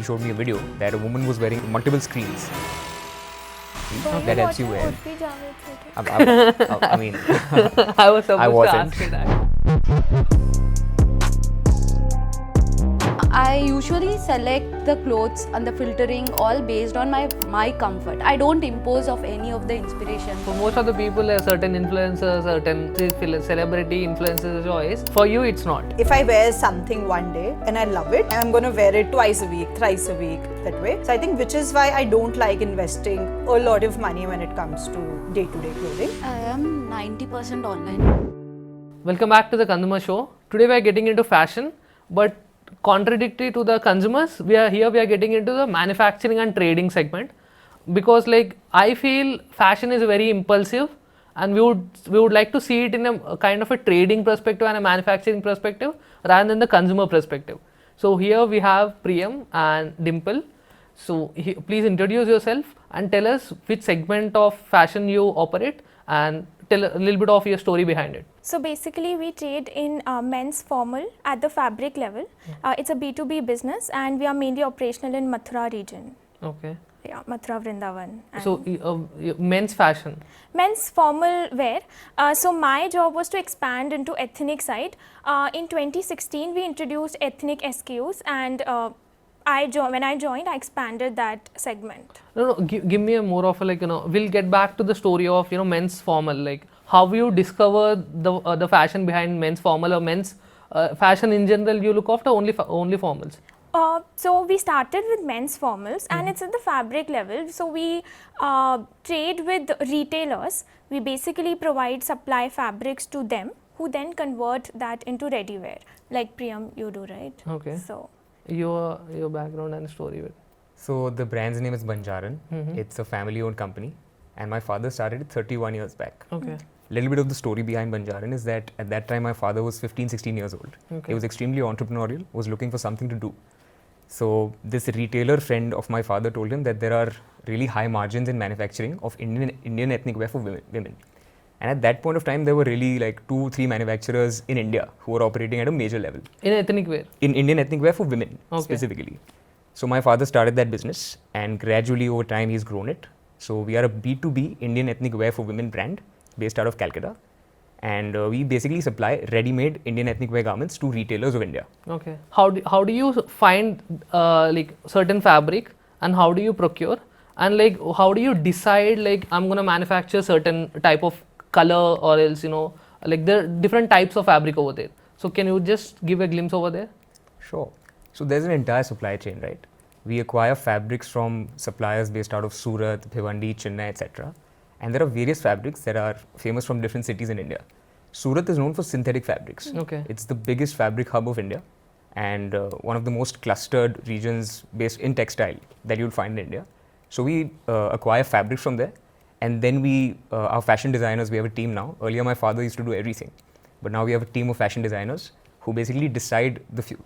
showed me a video that a woman was wearing multiple screens. That helps you wear. I mean, I was supposed I to wasn't. ask you that. I usually select the clothes and the filtering all based on my comfort. I don't impose of any of the inspiration. For most of the people, a certain influencer, certain celebrity influencer's choice. For you, it's not. If I wear something one day and I love it, I'm gonna wear it twice a week, thrice a week, that way. So I think which is why I don't like investing a lot of money when it comes to day-to-day clothing. I am 90% online. Welcome back to the Consumer Show. Today we are getting into fashion, but contradictory to the consumers, we are getting into the manufacturing and trading segment, because like I feel fashion is very impulsive, and we would like to see it in a kind of a trading perspective and a manufacturing perspective rather than the consumer perspective. So here we have Priyam and Dimple. So please introduce yourself and tell us which segment of fashion you operate and tell a little bit of your story behind it. So basically we trade in men's formal at the fabric level. It's a B2B business and we are mainly operational in Mathura region. Okay. Yeah, Mathura, Vrindavan. So men's fashion. Men's formal wear. So my job was to expand into ethnic side. In 2016 we introduced ethnic SKUs and when I joined, I expanded that segment. No, give me a more of a we'll get back to the story of men's formal, like how you discover the fashion behind men's formal or men's fashion in general. You look after only formals. So we started with men's formals and it's at the fabric level. So we trade with retailers. We basically provide supply fabrics to them who then convert that into ready wear, like Priyam you do, right? Okay. So your background and story with. So the brand's name is Banjaran. It's a family-owned company, and my father started it 31 years back. Okay. Little bit of the story behind Banjaran is that at that time my father was 15-16 years old. Okay. He was extremely entrepreneurial, was looking for something to do. So this retailer friend of my father told him that there are really high margins in manufacturing of Indian ethnic wear for women. And at that point of time, there were really like 2-3 manufacturers in India who were operating at a major level. In ethnic wear? In Indian ethnic wear for women, okay, specifically. So my father started that business, and gradually over time he's grown it. So we are a B2B Indian ethnic wear for women brand based out of Calcutta. And we basically supply ready-made Indian ethnic wear garments to retailers of India. Okay. How do you find like certain fabric, and how do you procure, and like how do you decide like I'm gonna manufacture certain type of color, or else like there are different types of fabric over there. So can you just give a glimpse over there? Sure. So there's an entire supply chain, right? We acquire fabrics from suppliers based out of Surat, Bhiwandi, Chennai, etc. And there are various fabrics that are famous from different cities in India. Surat is known for synthetic fabrics. Okay. It's the biggest fabric hub of India, and one of the most clustered regions based in textile that you'll find in India. So we acquire fabrics from there, and then we, our fashion designers, we have a team now. Earlier my father used to do everything, but now we have a team of fashion designers who basically decide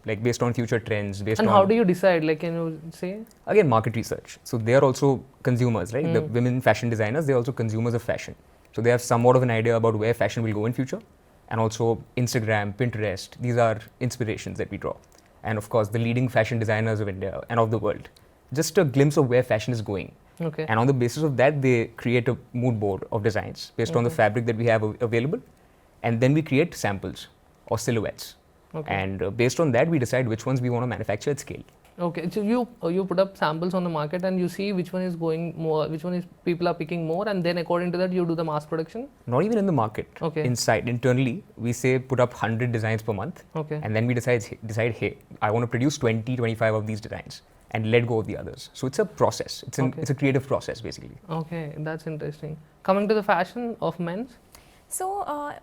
like based on future trends. And how do you decide? Like, can you say? Again, market research. So they are also consumers, right? The women fashion designers, they're also consumers of fashion. So they have somewhat of an idea about where fashion will go in future. And also Instagram, Pinterest, these are inspirations that we draw. And of course, the leading fashion designers of India and of the world. Just a glimpse of where fashion is going. Okay. And on the basis of that, they create a mood board of designs based on the fabric that we have available. And then we create samples or silhouettes. Okay. And based on that, we decide which ones we want to manufacture at scale. Okay, so you put up samples on the market and you see which one is going more, which one is people are picking more, and then according to that you do the mass production? Not even in the market. Okay. Internally, we say put up 100 designs per month. Okay. And then we decide, hey, I want to produce 20-25 of these designs and let go of the others. So it's a process. It's a creative process basically. Okay, that's interesting. Coming to the fashion of men's. So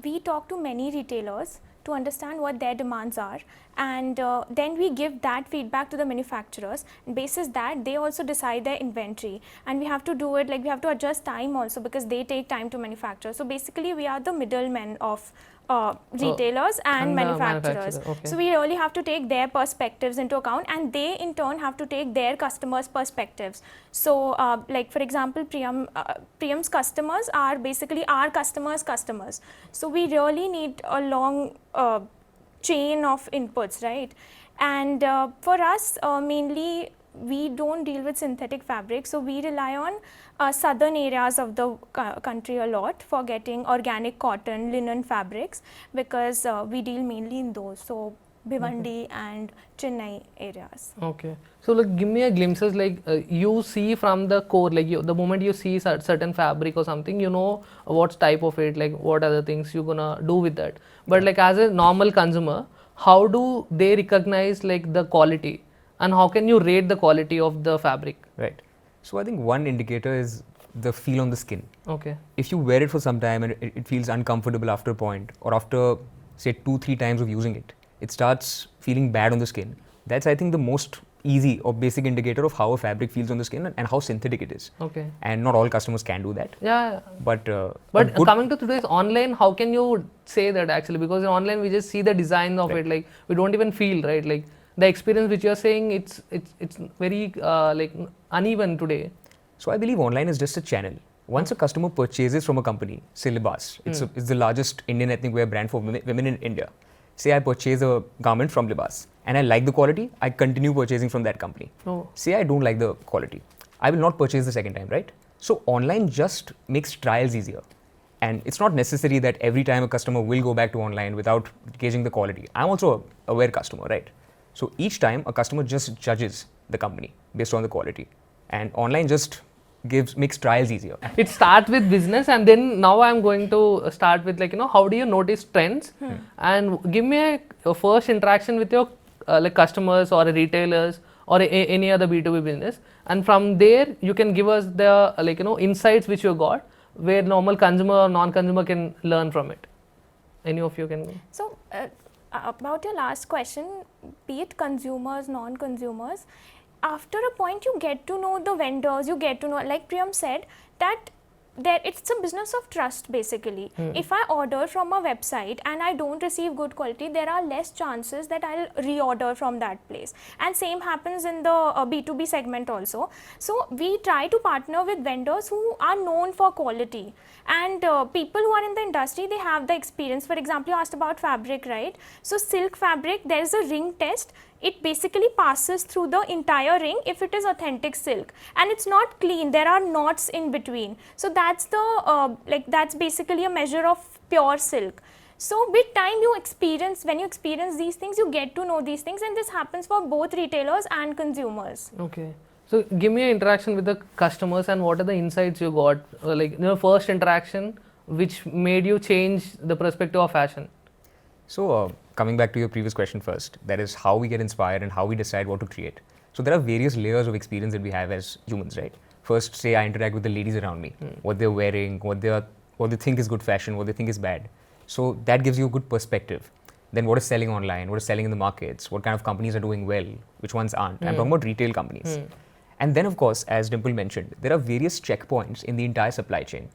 we talk to many retailers to understand what their demands are, and then we give that feedback to the manufacturers, and basis that they also decide their inventory, and we have to do it like we have to adjust time also because they take time to manufacture. So basically we are the middlemen of retailers and manufacturers. Okay. So we really have to take their perspectives into account, and they in turn have to take their customers' perspectives. So like for example, Priyam's customers are basically our customers. So we really need a long chain of inputs, right? And for us, mainly we don't deal with synthetic fabric, so we rely on southern areas of the country a lot for getting organic cotton, linen fabrics, because we deal mainly in those. So Bhiwandi and Chennai areas. Okay. So like give me a glimpses like you see from the core, like the moment you see certain fabric or something, you know what's type of it, like what are the things you're gonna do with that. But like as a normal consumer, how do they recognize like the quality, and how can you rate the quality of the fabric? Right. So I think one indicator is the feel on the skin. Okay. If you wear it for some time and it feels uncomfortable after a point, or after say 2-3 times of using it, it starts feeling bad on the skin. That's, I think, the most easy or basic indicator of how a fabric feels on the skin and how synthetic it is. Okay. And not all customers can do that. Yeah. But Coming to today's online, how can you say that actually? Because in online we just see the design of it, like we don't even feel, right? Like the experience which you are saying, it's very like uneven today. So I believe online is just a channel. Once a customer purchases from a company, say Libas, it's the largest Indian ethnic wear brand for women in India. Say I purchase a garment from Libas and I like the quality, I continue purchasing from that company. Oh. Say I don't like the quality, I will not purchase the second time, right? So online just makes trials easier. And it's not necessary that every time a customer will go back to online without gauging the quality. I'm also a aware customer, right? So each time a customer just judges the company based on the quality. And online just makes trials easier. It starts with business, and then now I'm going to start with like, how do you notice trends, and give me a first interaction with your like customers or retailers or any other B2B business, and from there you can give us the like insights which you got where normal consumer or non-consumer can learn from it. Any of you can go. So about your last question, be it consumers, non-consumers, after a point you get to know the vendors, you get to know, like Priyam said, that it's a business of trust basically. If I order from a website and I don't receive good quality, there are less chances that I'll reorder from that place. And same happens in the B2B segment also. So we try to partner with vendors who are known for quality, and people who are in the industry, they have the experience. For example, you asked about fabric, right? So silk fabric, there is a ring test. It basically passes through the entire ring if it is authentic silk, and it's not clean, there are knots in between. So that's the that's basically a measure of pure silk. So with time when you experience these things, you get to know these things, and this happens for both retailers and consumers. Okay. So give me an interaction with the customers, and what are the insights you got, like first interaction which made you change the perspective of fashion? So coming back to your previous question first, that is how we get inspired and how we decide what to create. So there are various layers of experience that we have as humans, right? First, say I interact with the ladies around me, what they're wearing, what they think is good fashion, what they think is bad. So that gives you a good perspective. Then what is selling online, what is selling in the markets, what kind of companies are doing well, which ones aren't. I'm talking about retail companies. And then of course, as Dimple mentioned, there are various checkpoints in the entire supply chain.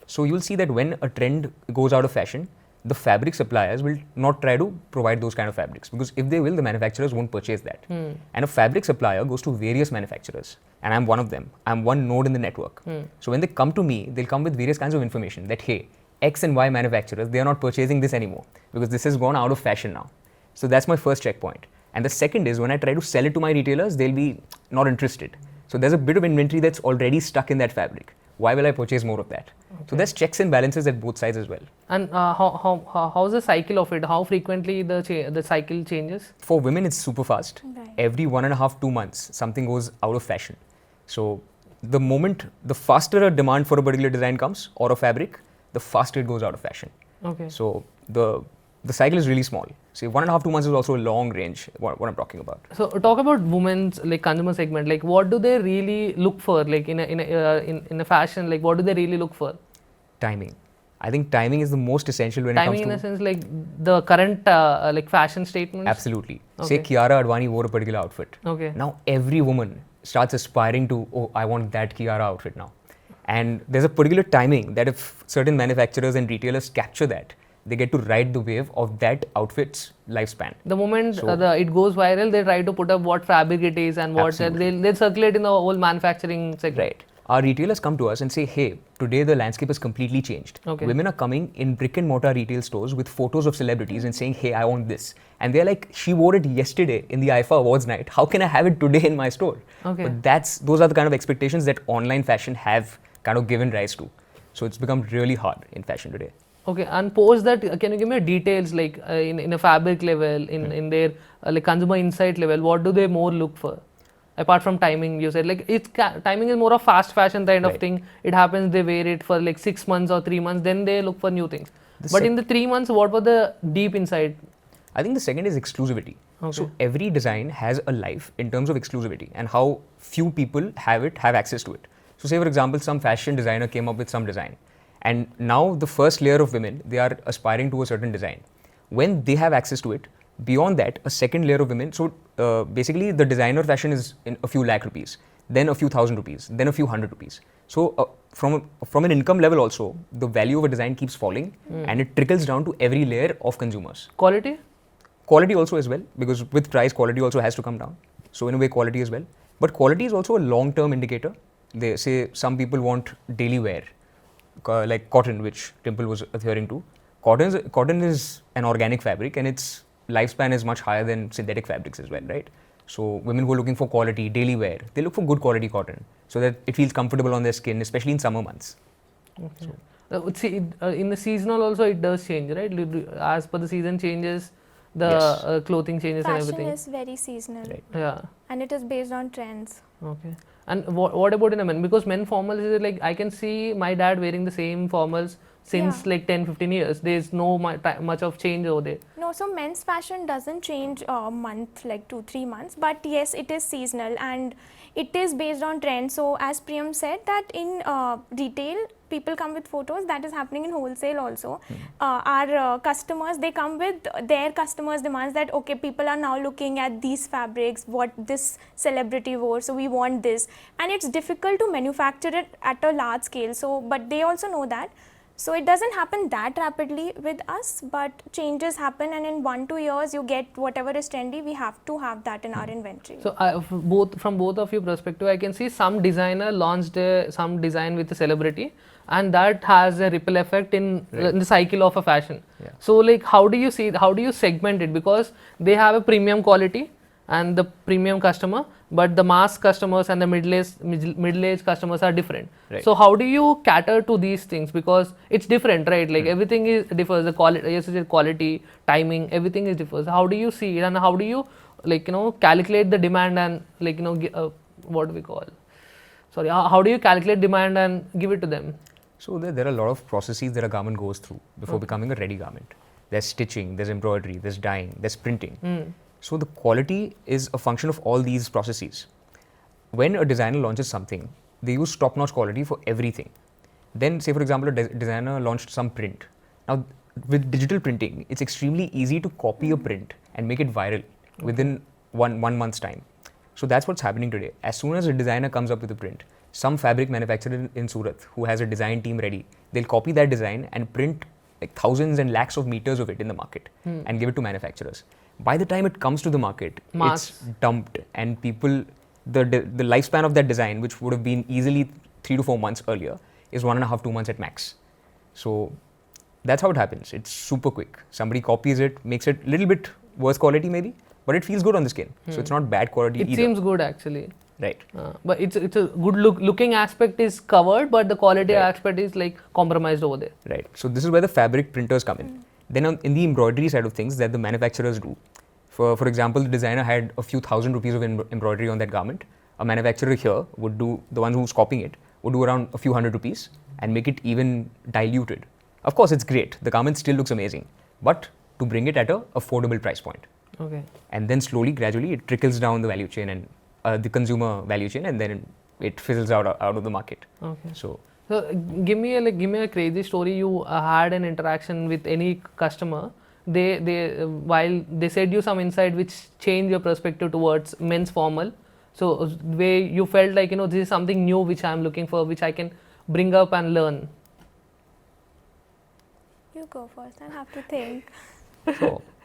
So you'll see that when a trend goes out of fashion, the fabric suppliers will not try to provide those kind of fabrics, because if they will, the manufacturers won't purchase that. And a fabric supplier goes to various manufacturers, and I'm one of them. I'm one node in the network. So when they come to me, they'll come with various kinds of information that, hey, X and Y manufacturers, they are not purchasing this anymore because this has gone out of fashion now. So that's my first checkpoint. And the second is when I try to sell it to my retailers, they'll be not interested. So there's a bit of inventory that's already stuck in that fabric. Why will I purchase more of that? Okay. So there's checks and balances at both sides as well. And how's the cycle of it? How frequently the cycle changes? For women, it's super fast. Right. Every 1.5-2 months, something goes out of fashion. So the faster a demand for a particular design comes or a fabric, the faster it goes out of fashion. Okay. So the cycle is really small. See, 1.5-2 months is also a long range, what I'm talking about. So talk about women's like consumer segment. Like what do they really look for? Like in a fashion, like what do they really look for? Timing. I think timing is the most essential when timing it comes to... Timing in a sense like the current like fashion statements? Absolutely. Okay. Say Kiara Advani wore a particular outfit. Okay. Now every woman starts aspiring to, oh, I want that Kiara outfit now. And there's a particular timing that if certain manufacturers and retailers capture that, they get to ride the wave of that outfit's lifespan. The moment it goes viral, they try to put up what fabric it is and what they'll circulate in the whole manufacturing segment. Right. Our retailers come to us and say, hey, today the landscape has completely changed. Okay. Women are coming in brick and mortar retail stores with photos of celebrities and saying, hey, I want this. And they're like, she wore it yesterday in the IFA Awards night. How can I have it today in my store? Okay. But those are the kind of expectations that online fashion have kind of given rise to. So it's become really hard in fashion today. Okay, and post that, can you give me details like in a fabric level, in their like consumer insight level, what do they more look for? Apart from timing, you said like timing is more of fast fashion kind of Right. thing. It happens, they wear it for like 6 months or 3 months, then they look for new things. But in the 3 months, what were the deep insight? I think the second is exclusivity. Okay. So every design has a life in terms of exclusivity and how few people have access to it. So say for example, some fashion designer came up with some design, and now the first layer of women, they are aspiring to a certain design. When they have access to it, beyond that, a second layer of women, so basically the designer fashion is in a few lakh rupees, then a few thousand rupees, then a few hundred rupees. So from an income level also, the value of a design keeps falling and it trickles down to every layer of consumers. Quality? Quality also as well, because with price, quality also has to come down. So in a way, quality as well. But quality is also a long-term indicator. They say some people want daily wear, like cotton, which Dimple was adhering to. Cotton is an organic fabric and its lifespan is much higher than synthetic fabrics as well, right? So women who are looking for quality, daily wear, they look for good quality cotton so that it feels comfortable on their skin, especially in summer months. Okay. In the seasonal also it does change, right? As per the season changes, the Yes. Clothing changes and Fashion everything. is very seasonal, Right. Yeah. and it is based on trends. Okay. And what about in a men? Because men formals is like, I can see my dad wearing the same formals since Yeah. like 10-15 years. There's no much of change over there. No, so men's fashion doesn't change a month, like 2-3 months, but yes, it is seasonal and it is based on trends. So as Priyam said, that in retail, people come with photos. That is happening in wholesale also. Our customers, they come with their customers' demands that, okay, people are now looking at these fabrics, what this celebrity wore, so we want this. And it's difficult to manufacture it at a large scale. So, but they also know that. So it doesn't happen that rapidly with us, but changes happen, and in 1-2 years you get whatever is trendy. We have to have that in our inventory. So from both of your perspective, I can see some designer launched some design with a celebrity, and that has a ripple effect in the cycle of a fashion. Yeah. So like, how do you segment it? Because they have a premium quality and the premium customer, but the mass customers and the middle-aged customers are different. Right. So how do you cater to these things? Because it's different, right? Like everything differs. The quality, yes, quality, timing, everything is differs. How do you see it, and how do you calculate the demand and what do we call? Sorry, how do you calculate demand and give it to them? So there are a lot of processes that a garment goes through before becoming a ready garment. There's stitching, there's embroidery, there's dyeing, there's printing. So the quality is a function of all these processes. When a designer launches something, they use top-notch quality for everything. Then say for example, a designer launched some print. Now with digital printing, it's extremely easy to copy a print and make it viral within one month's time. So that's what's happening today. As soon as a designer comes up with a print, some fabric manufacturer in Surat who has a design team ready, they'll copy that design and print like thousands and lakhs of meters of it in the market and give it to manufacturers. By the time it comes to the market, it's dumped, and people, the lifespan of that design, which would have been easily 3 to 4 months earlier, is 1.5-2 months at max. So that's how it happens. It's super quick. Somebody copies it, makes it a little bit worse quality maybe, but it feels good on the skin. So it's not bad quality either. It seems good actually. Right. But it's a good looking aspect is covered, but the quality aspect is like compromised over there. Right. So this is where the fabric printers come in. Then in the embroidery side of things that the manufacturers do. For example, the designer had a few thousand rupees of embroidery on that garment. A manufacturer here would do, the one who's copying it, would do around a few hundred rupees and make it even diluted. Of course, it's great. The garment still looks amazing, but to bring it at a affordable price point. Okay. And then slowly, gradually, it trickles down the value chain and the consumer value chain, and then it fizzles out of the market. Okay. So give me a crazy story. You had an interaction with any customer. They while they said you some insight which changed your perspective towards men's formal. So where you felt like this is something new which I am looking for, which I can bring up and learn. You go first. I'll have to think.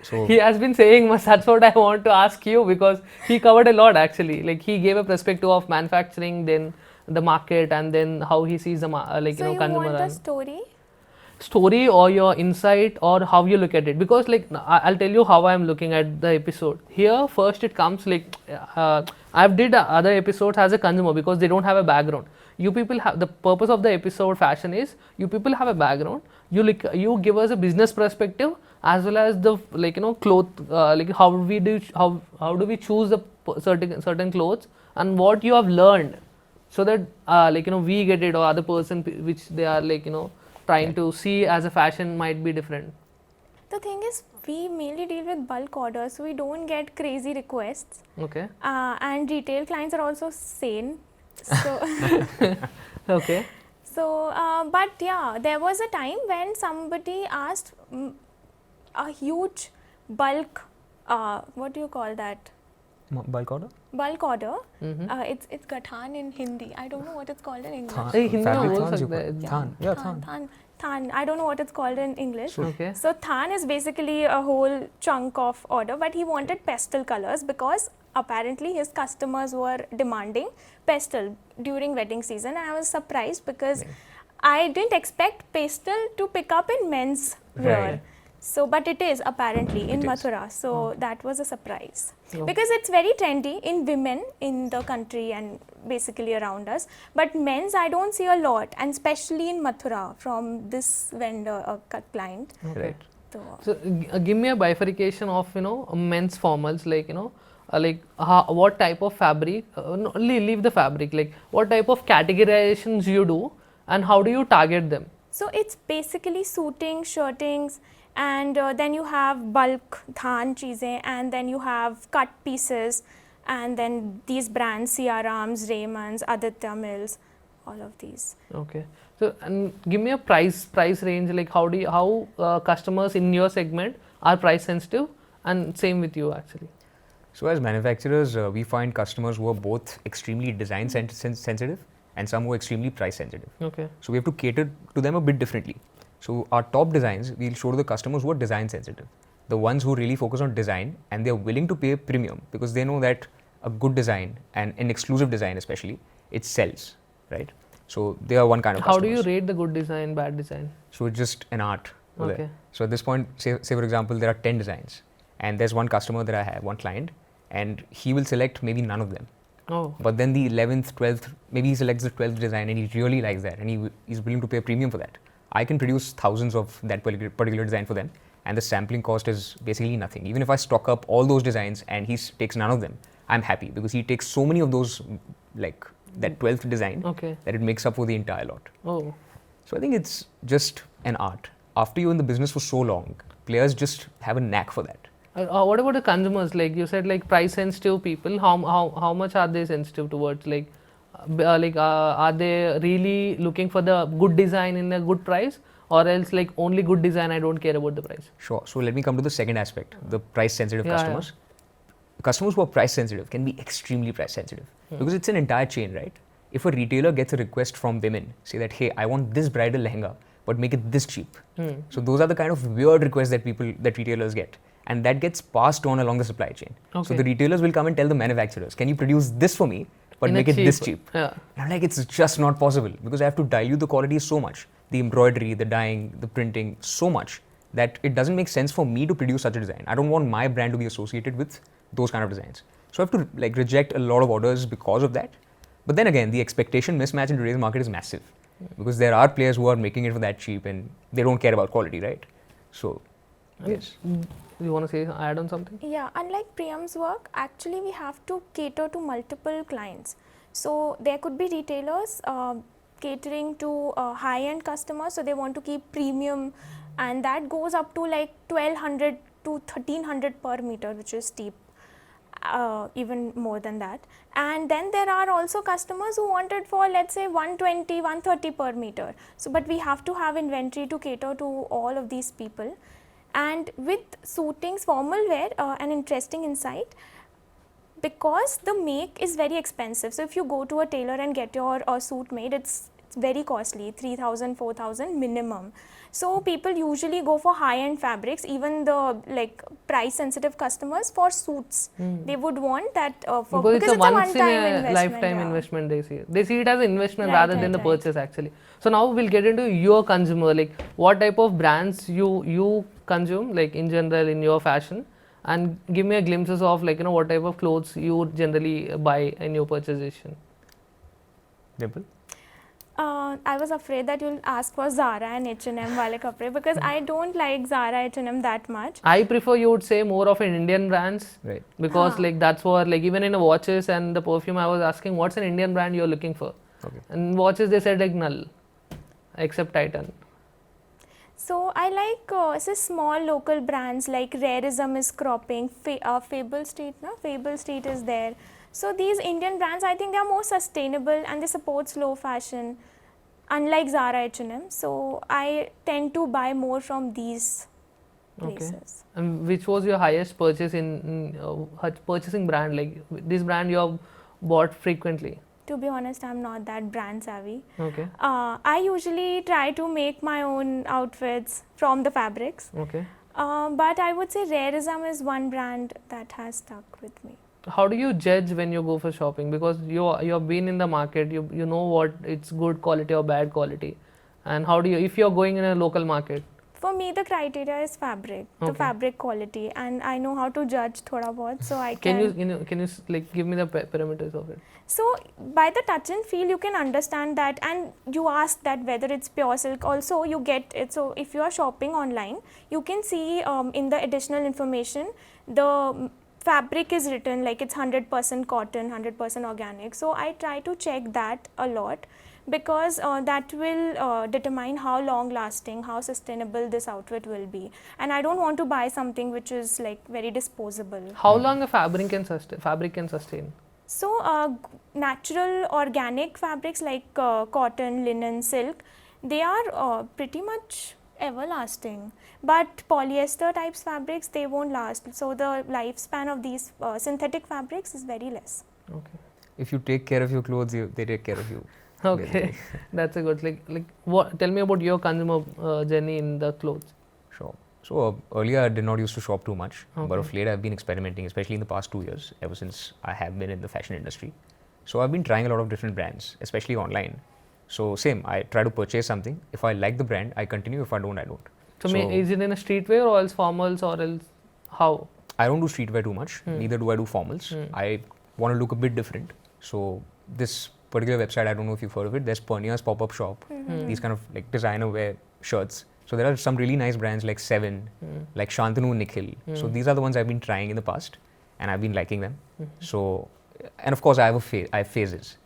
so He has been saying much. That's what I want to ask you, because he covered a lot actually. Like he gave a perspective of manufacturing, then the market, and then how he sees the like So you know you consumer want the and story? or your insight or how you look at it, because like I'll tell you how I'm looking at the episode. Here first it comes like I've did other episodes as a consumer because they don't have a background. You people have the purpose of the episode fashion is you people have a background, you give us a business perspective as well as the like you know cloth like how do we choose the certain clothes and what you have learned, so that like you know we get it or other person which they are like you know trying to see as a fashion might be different. The thing is, we mainly deal with bulk orders, so we don't get crazy requests. Okay. And retail clients are also sane. So, Okay. so but yeah, there was a time when somebody asked a huge bulk, what do you call that? Bulk order? Bulk order. It's gathan in Hindi. I don't know what it's called in English. Hey, Hindi Fabric में बोल thans you सकते call हैं. it. Than. Yeah, Than, than. than. I don't know what it's called in English. Okay. So than is basically a whole chunk of order, but he wanted pastel colors because apparently his customers were demanding pastel during wedding season. And I was surprised because I didn't expect pastel to pick up in men's wear. Right. So, but it is apparently in It is. Mathura. So that was a surprise Oh. because it's very trendy in women in the country and basically around us. But men's I don't see a lot, and especially in Mathura from this vendor client. Right. So give me a bifurcation of you know men's formals, like you know like what type of fabric, no, leave the fabric, like what type of categorizations you do and how do you target them? So it's basically suiting, shirtings, and then you have bulk than cheezein, and then you have cut pieces, and then these brands Siarams, Raymonds, Aditya Mills, all of these. Okay. So and give me a price range, like how customers in your segment are price sensitive, and same with you actually. So as manufacturers, we find customers who are both extremely design sensitive and some who are extremely price sensitive. Okay. So we have to cater to them a bit differently. So our top designs, we'll show to the customers who are design sensitive. The ones who really focus on design and they're willing to pay a premium because they know that a good design and an exclusive design especially, it sells, right? So they are one kind of How do customers. you rate the good design, bad design? So it's just an art. over there. Okay. So at this point, say for example, there are 10 designs and there's one customer that I have, one client, and he will select maybe none of them. Oh. But then the 11th, 12th, maybe he selects the 12th design and he really likes that and he's willing to pay a premium for that. I can produce thousands of that particular design for them, and the sampling cost is basically nothing. Even if I stock up all those designs and he takes none of them, I'm happy because he takes so many of those, like that 12th design, Okay. that it makes up for the entire lot. Oh. So I think it's just an art. After you're in the business for so long, players just have a knack for that. What about the consumers? Like you said, like price sensitive people. How much are they sensitive towards? Like, are they really looking for the good design in a good price, or else like only good design? I don't care about the price. Sure. So let me come to the second aspect: the price sensitive Yeah, customers. Customers who are price sensitive can be extremely price sensitive because it's an entire chain, right? If a retailer gets a request from women, say that, hey, I want this bridal lehenga, but make it this cheap. So those are the kind of weird requests that retailers get. And that gets passed on along the supply chain. So Okay. the retailers will come and tell the manufacturers, can you produce this for me, but In a make it this cheap? Yeah. And I'm like, it's just not possible because I have to dilute the quality so much, the embroidery, the dyeing, the printing, so much that it doesn't make sense for me to produce such a design. I don't want my brand to be associated with those kind of designs. So I have to like reject a lot of orders because of that. But then again, the expectation mismatch in today's market is massive because there are players who are making it for that cheap and they don't care about quality, right? So, yes. You want to say add on something? Yeah, unlike Priyam's work, actually we have to cater to multiple clients. So there could be retailers catering to high-end customers, so they want to keep premium, and that goes up to like 1200 to 1300 per meter, which is steep. Even more than that. And then there are also customers who want it for, let's say, 120, 130 per meter. So, but we have to have inventory to cater to all of these people. And with suitings, formal wear, an interesting insight, because the make is very expensive. So if you go to a tailor and get your suit made, it's very costly, 3,000, 4,000 minimum. So people usually go for high-end fabrics, even the like price-sensitive customers for suits. They would want that for Because it's a once in one-time a investment. lifetime investment, they see it. They see it as an investment Right, rather right, than the right. purchase actually. So now we'll get into your consumer, like what type of brands you consume, like in general in your fashion, and give me a glimpses of like what type of clothes you generally buy in your purchasation. Dimple? I was afraid that you'll ask for Zara and H&M wale kapde because I don't like Zara H&M that much. I prefer you would say more of an Indian brands, Right. because like that's what, like even in the watches and the perfume I was asking what's an Indian brand you're looking for, Okay. and watches they said like null, except Titan. So I like small local brands like Rareism is cropping, Fable Street is there. So these Indian brands, I think they are more sustainable and they support slow fashion, unlike Zara H&M. So I tend to buy more from these places. And which was your highest purchase in purchasing brand, like this brand you have bought frequently? To be honest, I'm not that brand savvy. Okay. I usually try to make my own outfits from the fabrics. Okay. But I would say Rareism is one brand that has stuck with me. How do you judge when you go for shopping? Because you have been in the market, you know what it's good quality or bad quality, and how do you, if you're going in a local market? For me, the criteria is fabric, the Okay. fabric quality, and I know how to judge thoda bahut, so I can. Can you like give me the parameters of it? So by the touch and feel, you can understand that, and you ask that whether it's pure silk. Also, you get it. So if you are shopping online, you can see in the additional information the fabric is written like it's 100% cotton, 100% organic. So I try to check that a lot, because that will determine how long lasting, how sustainable this outfit will be. And I don't want to buy something which is like very disposable. How long a fabric can sustain? So natural organic fabrics like cotton, linen, silk, they are pretty much everlasting, but polyester types fabrics, they won't last. So the lifespan of these synthetic fabrics is very less. Okay. If you take care of your clothes, they take care of you. Okay, that's a good, like what, tell me about your consumer journey in the clothes. Sure. So earlier I did not used to shop too much, but Okay. of late I've been experimenting, especially in the past 2 years, ever since I have been in the fashion industry. So I've been trying a lot of different brands, especially online. So same, I try to purchase something. If I like the brand, I continue. If I don't, I don't. So, is it in a streetwear or else formals or else how? I don't do streetwear too much. Neither do I do formals. I want to look a bit different. So this particular website, I don't know if you've heard of it. There's Pernia's pop-up shop. These kind of like designer wear shirts. So there are some really nice brands like Seven, like Shantanu, Nikhil. So these are the ones I've been trying in the past, and I've been liking them. So, and of course I have phases.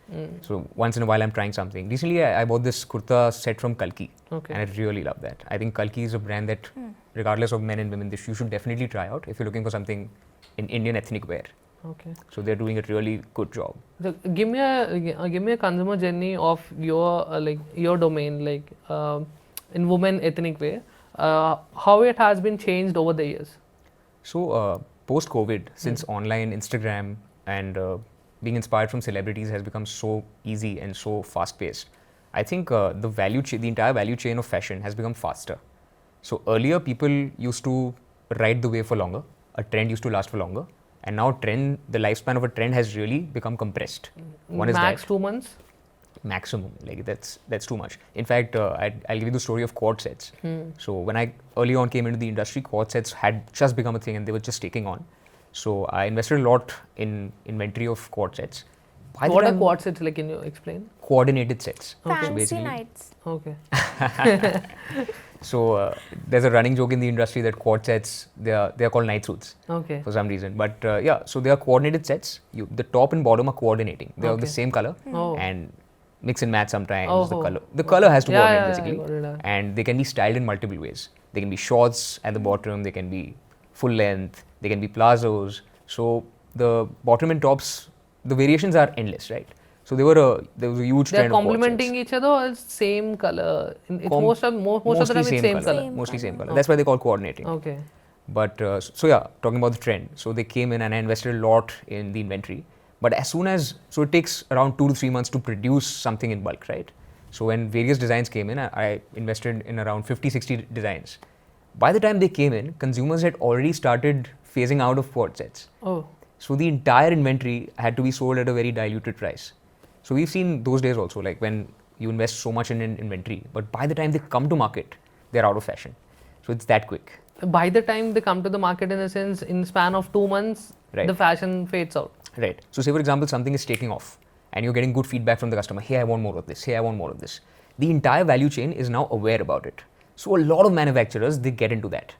So once in a while I'm trying something. Recently I bought this kurta set from Kalki, Okay. and I really love that. I think Kalki is a brand that, regardless of men and women, you should definitely try out if you're looking for something in Indian ethnic wear. Okay. So they're doing a really good job. So give me a consumer journey of your like your domain, like in women ethnic wear, how it has been changed over the years. So post COVID, since online, Instagram, and being inspired from celebrities has become so easy and so fast paced, I think the entire value chain of fashion has become faster. So earlier people used to ride the wave for longer. A trend used to last for longer, and now the lifespan of a trend has really become compressed. One is Max that 2 months. maximum, like that's too much. In fact, I'll give you the story of quad sets. So when I early on came into the industry, quad sets had just become a thing and they were just taking on. So I invested a lot in inventory of quad sets. By the What are time- quad sets like? Can you explain? Coordinated sets. Okay. So Fancy basically, nights. Okay. so there's a running joke in the industry that quad sets they are called night suits Okay. for some reason. But yeah, so they are coordinated sets. The top and bottom are coordinating. They are of the Okay. same color Oh. and mix and match sometimes. Oh. The color has to Yeah, coordinate yeah, basically, I got it, yeah. and they can be styled in multiple ways. They can be shorts at the bottom. They can be full length. They can be plazos. So the bottom and tops, the variations are endless, right? So there was a huge They're trend of quad complementing sets. each other or it's same color? It's Com- most of the time Mostly it's same color. Same Mostly same color. color. That's why they call coordinating. Okay. But so yeah, talking about the trend. So they came in and I invested a lot in the inventory. But as soon as, so it takes around 2 to 3 months to produce something in bulk, right? So when various designs came in, I invested in around 50-60 designs. By the time they came in, consumers had already started phasing out of quad sets. Oh, So the entire inventory had to be sold at a very diluted price. So we've seen those days also, like when you invest so much in an inventory, but by the time they come to market, they're out of fashion. So it's that quick. by the time they come to the market, in a sense, in span of 2 months, Right. the fashion fades out. Right. So say for example, something is taking off and you're getting good feedback from the customer. Hey, I want more of this. Hey, I want more of this. The entire value chain is now aware about it. So a lot of manufacturers, they get into that.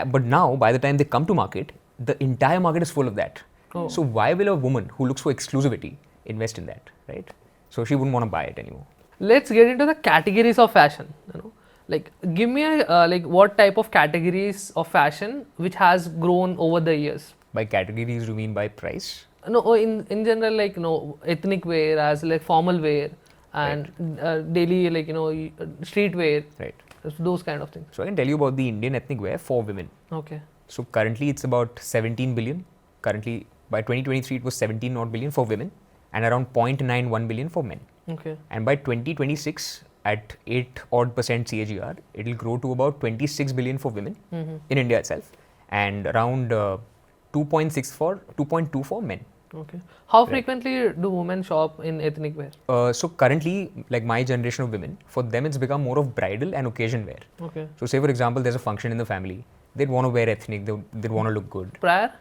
But now, by the time they come to market, the entire market is full of that. Oh. So why will a woman who looks for exclusivity invest in that, right? So she wouldn't want to buy it anymore. Let's get into the categories of fashion. Like give me a, like what type of categories of fashion which has grown over the years. By categories, you mean by price? No, in general, like ethnic wear as like formal wear and daily, like street wear, Right. those kind of things. So I can tell you about the Indian ethnic wear for women. Okay. So currently it's about 17 billion. Currently by 2023 it was 17 odd billion for women and around 0.91 billion for men. Okay. And by 2026 at 8 odd percent CAGR, it will grow to about 26 billion for women in India itself and around 2.2 for men. Okay. How frequently do women shop in ethnic wear? So currently, like my generation of women, for them it's become more of bridal and occasion wear. Okay. So say for example, there's a function in the family, they'd want to wear ethnic, they'd want to look good. Prior?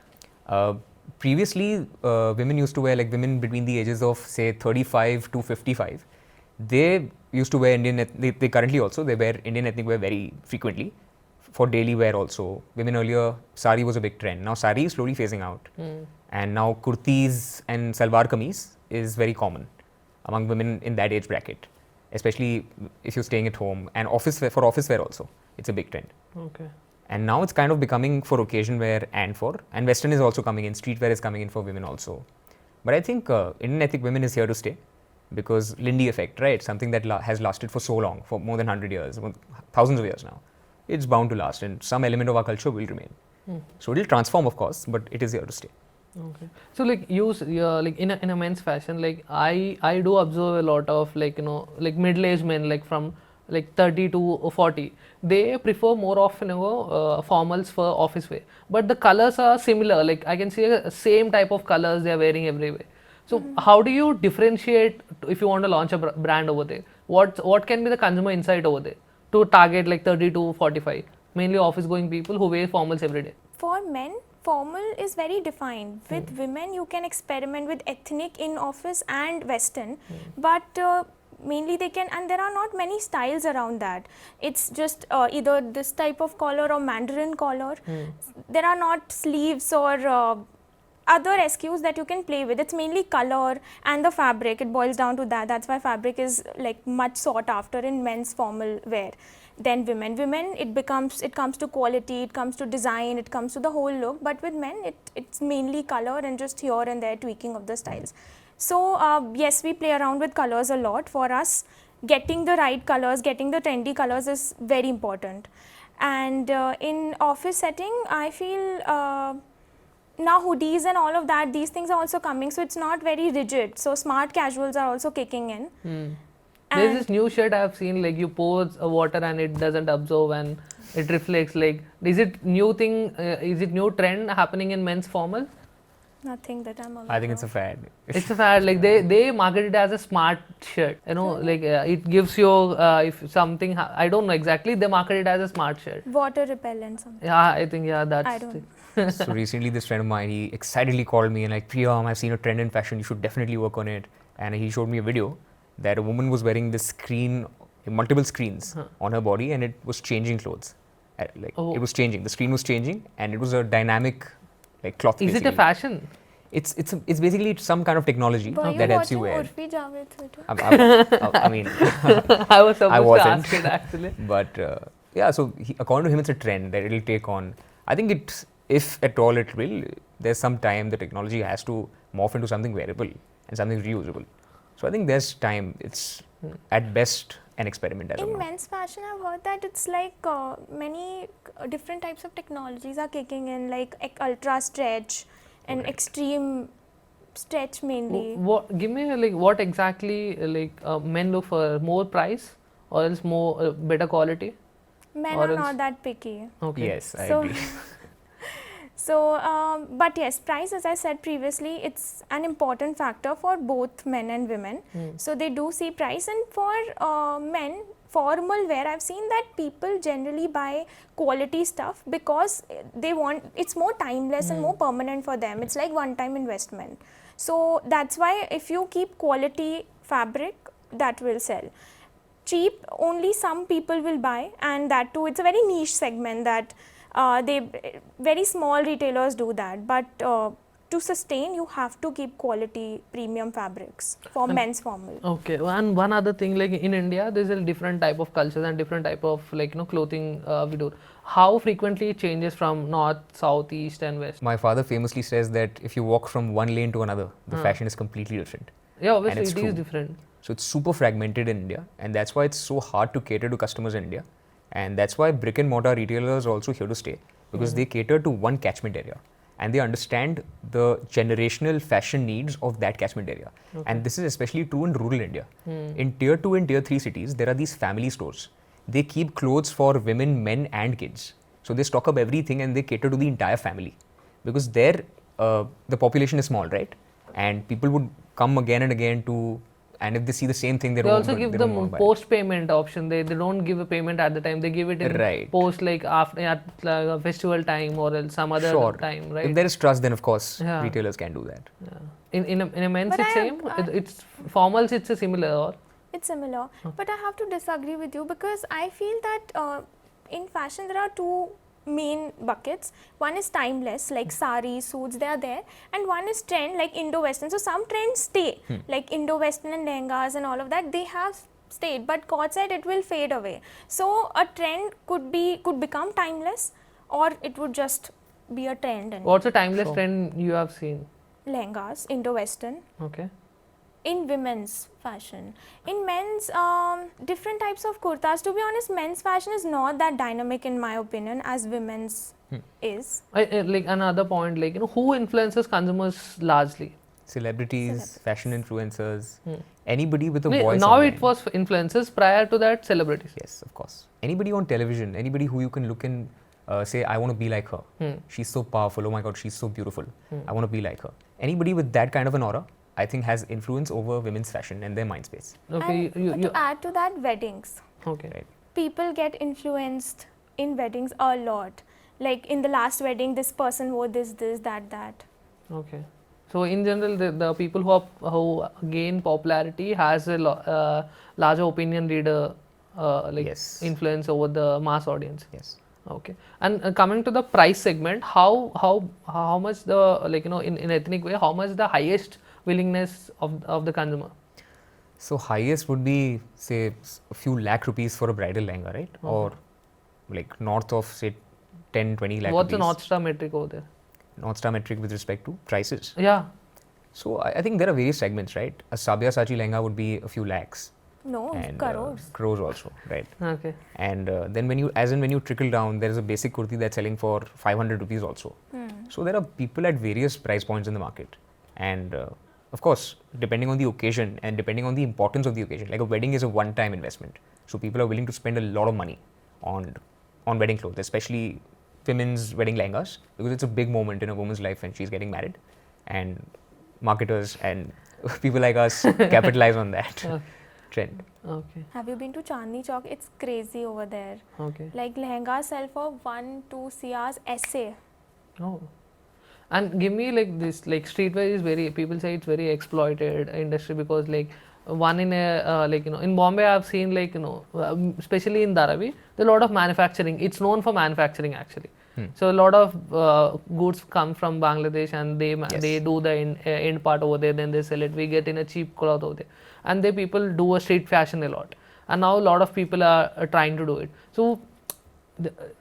Previously, women used to wear, like women between the ages of say 35 to 55, they used to wear they currently also, they wear Indian ethnic wear very frequently for daily wear also. Women earlier, sari was a big trend. Now sari is slowly phasing out. And now kurtis and salwar kameez is very common among women in that age bracket, especially if you're staying at home, and office wear, for office wear also, it's a big trend. Okay. And now it's kind of becoming for occasion wear and western is also coming in, streetwear is coming in for women also. But I think Indian ethnic women is here to stay because Lindy effect, right? Something that has lasted for so long, for more than 100 years, thousands of years now. It's bound to last and some element of our culture will remain. So it'll transform, of course, but it is here to stay. Okay. So like like in a men's fashion, like I do observe a lot of like like middle-aged men, like from like 30 to 40, they prefer more of formals for office wear, but the colors are similar. Like I can see a same type of colors they are wearing everywhere. So how do you differentiate if you want to launch a brand over there? What can be the consumer insight over there to target like 30 to 45, mainly office going people who wear formals every day? For men, formal is very defined. With women, you can experiment with ethnic in office and western, but mainly they can, and there are not many styles around that. It's just either this type of collar or mandarin collar. There are not sleeves or other SKUs that you can play with. It's mainly color and the fabric. It boils down to that. That's why fabric is like much sought after in men's formal wear. Then women, it comes to quality, it comes to design, it comes to the whole look. But with men, it's mainly color and just here and there tweaking of the styles. So yes, we play around with colors a lot. For us, getting the right colors, getting the trendy colors is very important. And in office setting, I feel now hoodies and all of that, these things are also coming, so it's not very rigid. So smart casuals are also kicking in. There's this new shirt I have seen, like you pour water and it doesn't absorb and it reflects. Like, is it new thing? Is it new trend happening in men's formal? Nothing that I'm aware I think of. it's a fad. It's a fad. Like they market it as a smart shirt. Like it gives you if something I don't know exactly. They market it as a smart shirt. Water repellent something. Yeah, I think that's. I don't. So recently this friend of mine, he excitedly called me and like, Priyam, I've seen a trend in fashion, you should definitely work on it. And he showed me a video that a woman was wearing this screen, multiple screens on her body, and it was changing clothes. It was changing, the screen was changing, and it was a dynamic like cloth. Is it a fashion? It's basically some kind of technology that helps you wear. Urfi Javed video? I mean, I was supposed wasn't. to ask it actually. But yeah, so according to him, it's a trend that it'll take on. I think if at all it will, there's some time the technology has to morph into something wearable and something reusable. So I think there's time. It's at best an experiment as of In now. men's fashion, I've heard that it's like many different types of technologies are kicking in, like ultra stretch and extreme stretch mainly. What? Give me like what exactly men look for more price or else more better quality. Men or are else- not that picky. Okay. Yes, I So- agree. So, but yes, price, as I said previously, it's an important factor for both men and women. So they do see price, and for men, formal wear, I've seen that people generally buy quality stuff because they want, it's more timeless and more permanent for them. It's like one-time investment. So that's why if you keep quality fabric, that will sell. Cheap, only some people will buy, and that too, it's a very niche segment that very small retailers do that, but to sustain you have to keep quality premium fabrics for men's formal. Okay, and one other thing, like in India, there's a different type of cultures and different type of clothing we do. How frequently it changes from north, south, east, and west? My father famously says that if you walk from one lane to another, the fashion is completely different. Yeah, obviously it's it is true. different. So it's super fragmented in India, and that's why it's so hard to cater to customers in India. And that's why brick and mortar retailers are also here to stay, because they cater to one catchment area and they understand the generational fashion needs of that catchment area. And this is especially true in rural India. In tier 2 and tier 3 cities, there are these family stores. They keep clothes for women, men, and kids. So they stock up everything and they cater to the entire family, because there the population is small, right? And people would come again and again to. And if they see the same thing, they They don't also want to, give they the don't want to buy it. post payment option. They don't give a payment at the time. They give it in Right. post, like after at a festival time or else some other Sure. time, right? If there is trust, then of course Yeah. retailers can do that. Yeah. In a men's But it's same. It's formals. It's a similar. Or It's similar, but I have to disagree with you because I feel that in fashion there are two main buckets. One is timeless, like saris, suits, they are there, and one is trend, like Indo-Western. So some trends stay, like Indo-Western and lehengas and all of that, they have stayed, but God said it will fade away. So a trend could become timeless, or it would just be a trend. And what's a timeless trend you have seen? lehengas, Indo-Western. Okay. In women's fashion. In men's, different types of kurtas. To be honest, men's fashion is not that dynamic in my opinion as women's is. Like another point, like who influences consumers largely? Celebrities, fashion influencers, anybody with a Wait, voice. now online. it was influencers. Prior to that, celebrities. Yes, of course. Anybody on television, anybody who you can look and say, I want to be like her. She's so powerful. Oh my God, she's so beautiful. I want to be like her. Anybody with that kind of an aura, I think, has influence over women's fashion and their mind space. Okay. And to add to that, weddings. Okay. Right. People get influenced in weddings a lot. Like in the last wedding, this person wore this, that. Okay. So in general, the people who gain popularity has a larger opinion leader Yes. influence over the mass audience. Yes. Okay. And coming to the price segment, how much the in ethnic way, how much the highest willingness of the consumer? So highest would be, say, a few lakh rupees for a bridal lehenga, right? Or like north of, say, 10, 20 lakh What's the rupees. North Star metric over there? North Star metric with respect to prices. Yeah. So I think there are various segments, right? A Sabya Sachi lehenga would be a few lakhs. No, And crores. crores also, right? Okay. And then when you trickle down, there is a basic kurti that's selling for 500 rupees also. So there are people at various price points in the market. And of course, depending on the occasion and depending on the importance of the occasion, like a wedding is a one-time investment. So people are willing to spend a lot of money on wedding clothes, especially women's wedding lehengas, because it's a big moment in a woman's life when she's getting married. And marketers and people like us capitalize on that trend. Okay. Have you been to Chandni Chowk? It's crazy over there. Okay. Like lehengas sell for 1-2 CRs essay. Oh. And give me like this, like streetwear is very, people say it's very exploited industry because like one in a in Bombay I've seen especially in Dharavi, there's a lot of manufacturing. It's known for manufacturing actually. So a lot of goods come from Bangladesh and they do the end part over there, then they sell it. We get in a cheap cloth over there, and they people do a street fashion a lot. And now a lot of people are trying to do it. So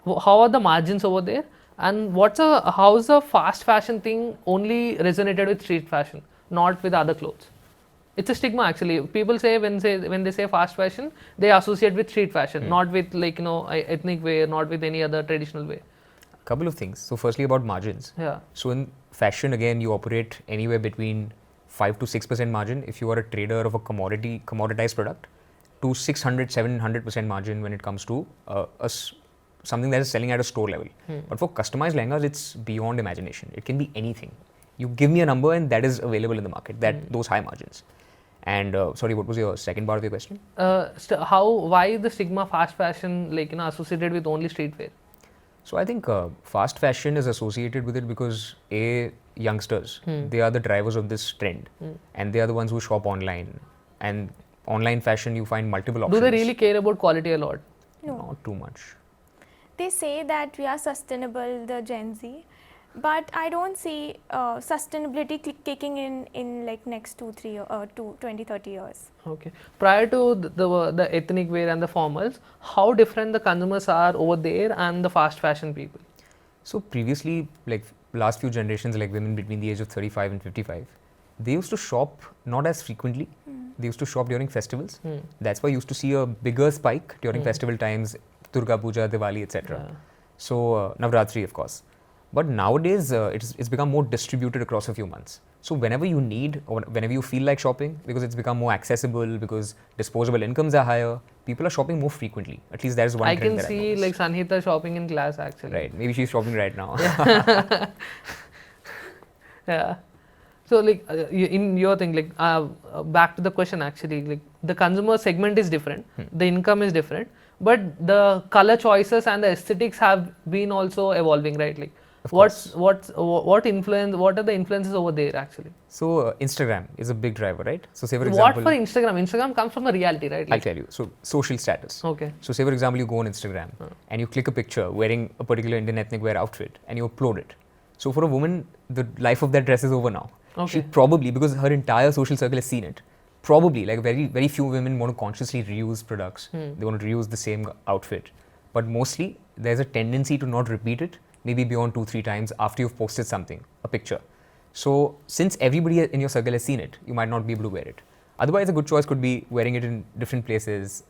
how are the margins over there? And how's the fast fashion thing only resonated with street fashion, not with other clothes? It's a stigma actually. People say when they say fast fashion, they associate with street fashion, not with ethnic wear, not with any other traditional way. Couple of things. So firstly about margins. Yeah. So in fashion, again, you operate anywhere between 5 to 6% margin if you are a trader of a commoditized product, to 600-700% margin when it comes to something that is selling at a store level. But for customized lehengas, it's beyond imagination. It can be anything. You give me a number and that is available in the market, those high margins. And sorry, what was your second part of your question? Why the stigma fast fashion, like, associated with only streetwear? So I think fast fashion is associated with it because youngsters, they are the drivers of this trend, and they are the ones who shop online. And online fashion, you find multiple options. Do they really care about quality a lot? No. Not too much. They say that we are sustainable, the Gen Z, but I don't see sustainability kicking in like next 20-30 years. Okay. Prior to the ethnic wear and the formals, how different the consumers are over there and the fast fashion people? So previously, like last few generations, like women between the age of 35 and 55, they used to shop not as frequently. They used to shop during festivals. That's why you used to see a bigger spike during festival times, Durga Puja, Diwali, etc. Yeah. So Navratri, of course. But nowadays, it's become more distributed across a few months. So whenever you need or whenever you feel like shopping, because it's become more accessible, because disposable incomes are higher, people are shopping more frequently. At least that is one I trend can that I've see noticed. like Sannyhitha shopping in class actually. Right, maybe she's shopping right now. Yeah. So like in your thing, like back to the question actually, like the consumer segment is different, the income is different, but the color choices and the aesthetics have been also evolving, right? Like what are the influences over there actually? So Instagram is a big driver, right? So say for What example, for Instagram? Instagram comes from a reality, right? I'll tell you. So social status. Okay. So say for example, you go on Instagram and you click a picture wearing a particular Indian ethnic wear outfit and you upload it. So for a woman, the life of that dress is over now. Okay. She probably, because her entire social circle has seen it, probably, like very few women want to consciously reuse products. They want to reuse the same outfit. But mostly, there's a tendency to not repeat it, maybe beyond 2-3 times after you've posted something, a picture. So since everybody in your circle has seen it, you might not be able to wear it. Otherwise, a good choice could be wearing it in different places,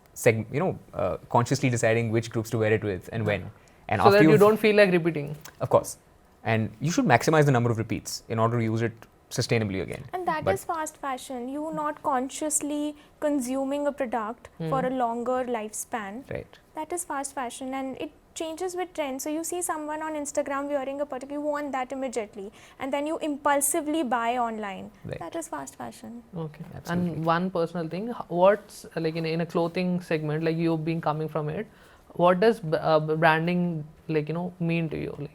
consciously deciding which groups to wear it with and when. And So after that you don't feel like repeating. Of course. And you should maximize the number of repeats in order to use it sustainably again. And that is fast fashion. You not consciously consuming a product for a longer lifespan. Right. That is fast fashion, and it changes with trends. So you see someone on Instagram wearing a particular, you want that immediately, and then you impulsively buy online. Right. That is fast fashion. Okay. Absolutely. And one personal thing, what's like in a clothing segment, like you've been coming from it, what does branding mean to you?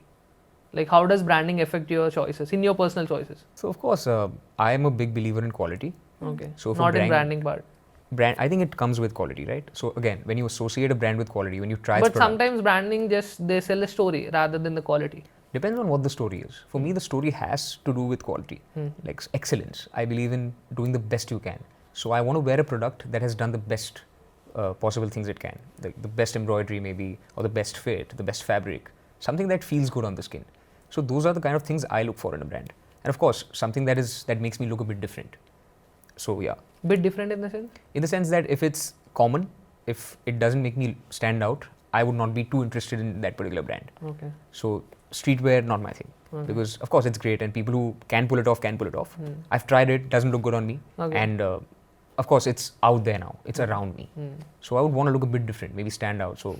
Like how does branding affect your choices, in your personal choices? So of course, I am a big believer in quality. Okay. So for Not in branding part. I think it comes with quality, right? So again, when you associate a brand with quality, when you try its But product, sometimes branding they sell a story rather than the quality. depends on what the story is. For me, the story has to do with quality, like excellence. I believe in doing the best you can. So I want to wear a product that has done the best possible things it can. The best embroidery maybe, or the best fit, the best fabric, something that feels good on the skin. So those are the kind of things I look for in a brand. And of course, something that makes me look a bit different. So yeah. Bit different in the sense? In the sense that if it's common, if it doesn't make me stand out, I would not be too interested in that particular brand. Okay. So streetwear, not my thing. Okay. Because of course it's great and people who can pull it off can pull it off. I've tried it, doesn't look good on me. Okay. And of course it's out there now, it's around me. So I would want to look a bit different, maybe stand out. So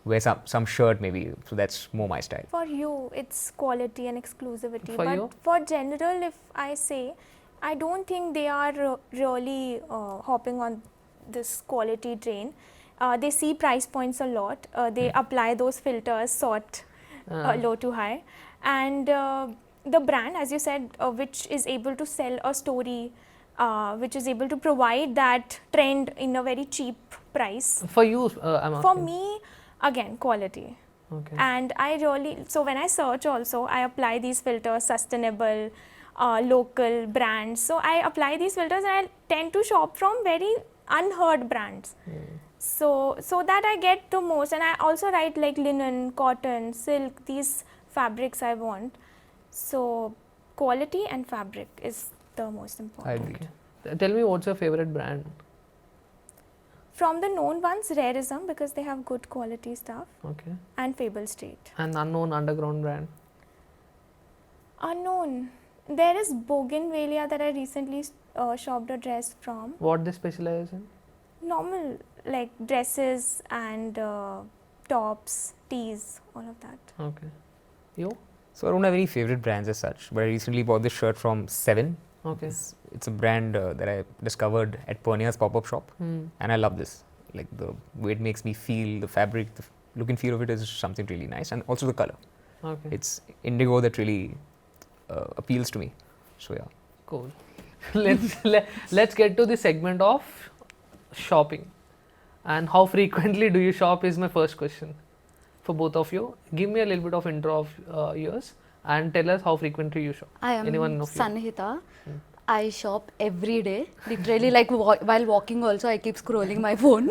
wear some shirt maybe, so that's more my style. For you, it's quality and exclusivity. For but you? for general, if I say, I don't think they are really hopping on this quality train. They see price points a lot. They apply those filters, sort low to high. And the brand, as you said, which is able to sell a story, which is able to provide that trend in a very cheap price. For you, I'm asking. For me, again, quality. Okay. And so when I search also, I apply these filters, sustainable, local brands. So I apply these filters and I tend to shop from very unheard brands. So that I get the most. And I also write like linen, cotton, silk, these fabrics I want. So quality and fabric is the most important. I agree. Tell me, what's your favorite brand? From the known ones, Rareism, because they have good quality stuff, Okay. and Fable Street. An unknown underground brand. Unknown. There is Bougainvillea that I recently shopped a dress from. What they specialize in? Normal, like dresses and tops, tees, all of that. Okay. You? So I don't have any favorite brands as such, but I recently bought this shirt from Seven. Okay. It's a brand that I discovered at Purnia's pop-up shop, and I love this. Like the way it makes me feel, the fabric, the look and feel of it is something really nice, and also the color. Okay. It's indigo that really appeals to me. So yeah. Cool. Let's get to the segment of shopping. And how frequently do you shop is my first question for both of you. Give me a little bit of intro of yours and tell us how frequently you shop. I am Anyone of you? Sannyhitha. I shop every day. Literally, like while walking also, I keep scrolling my phone.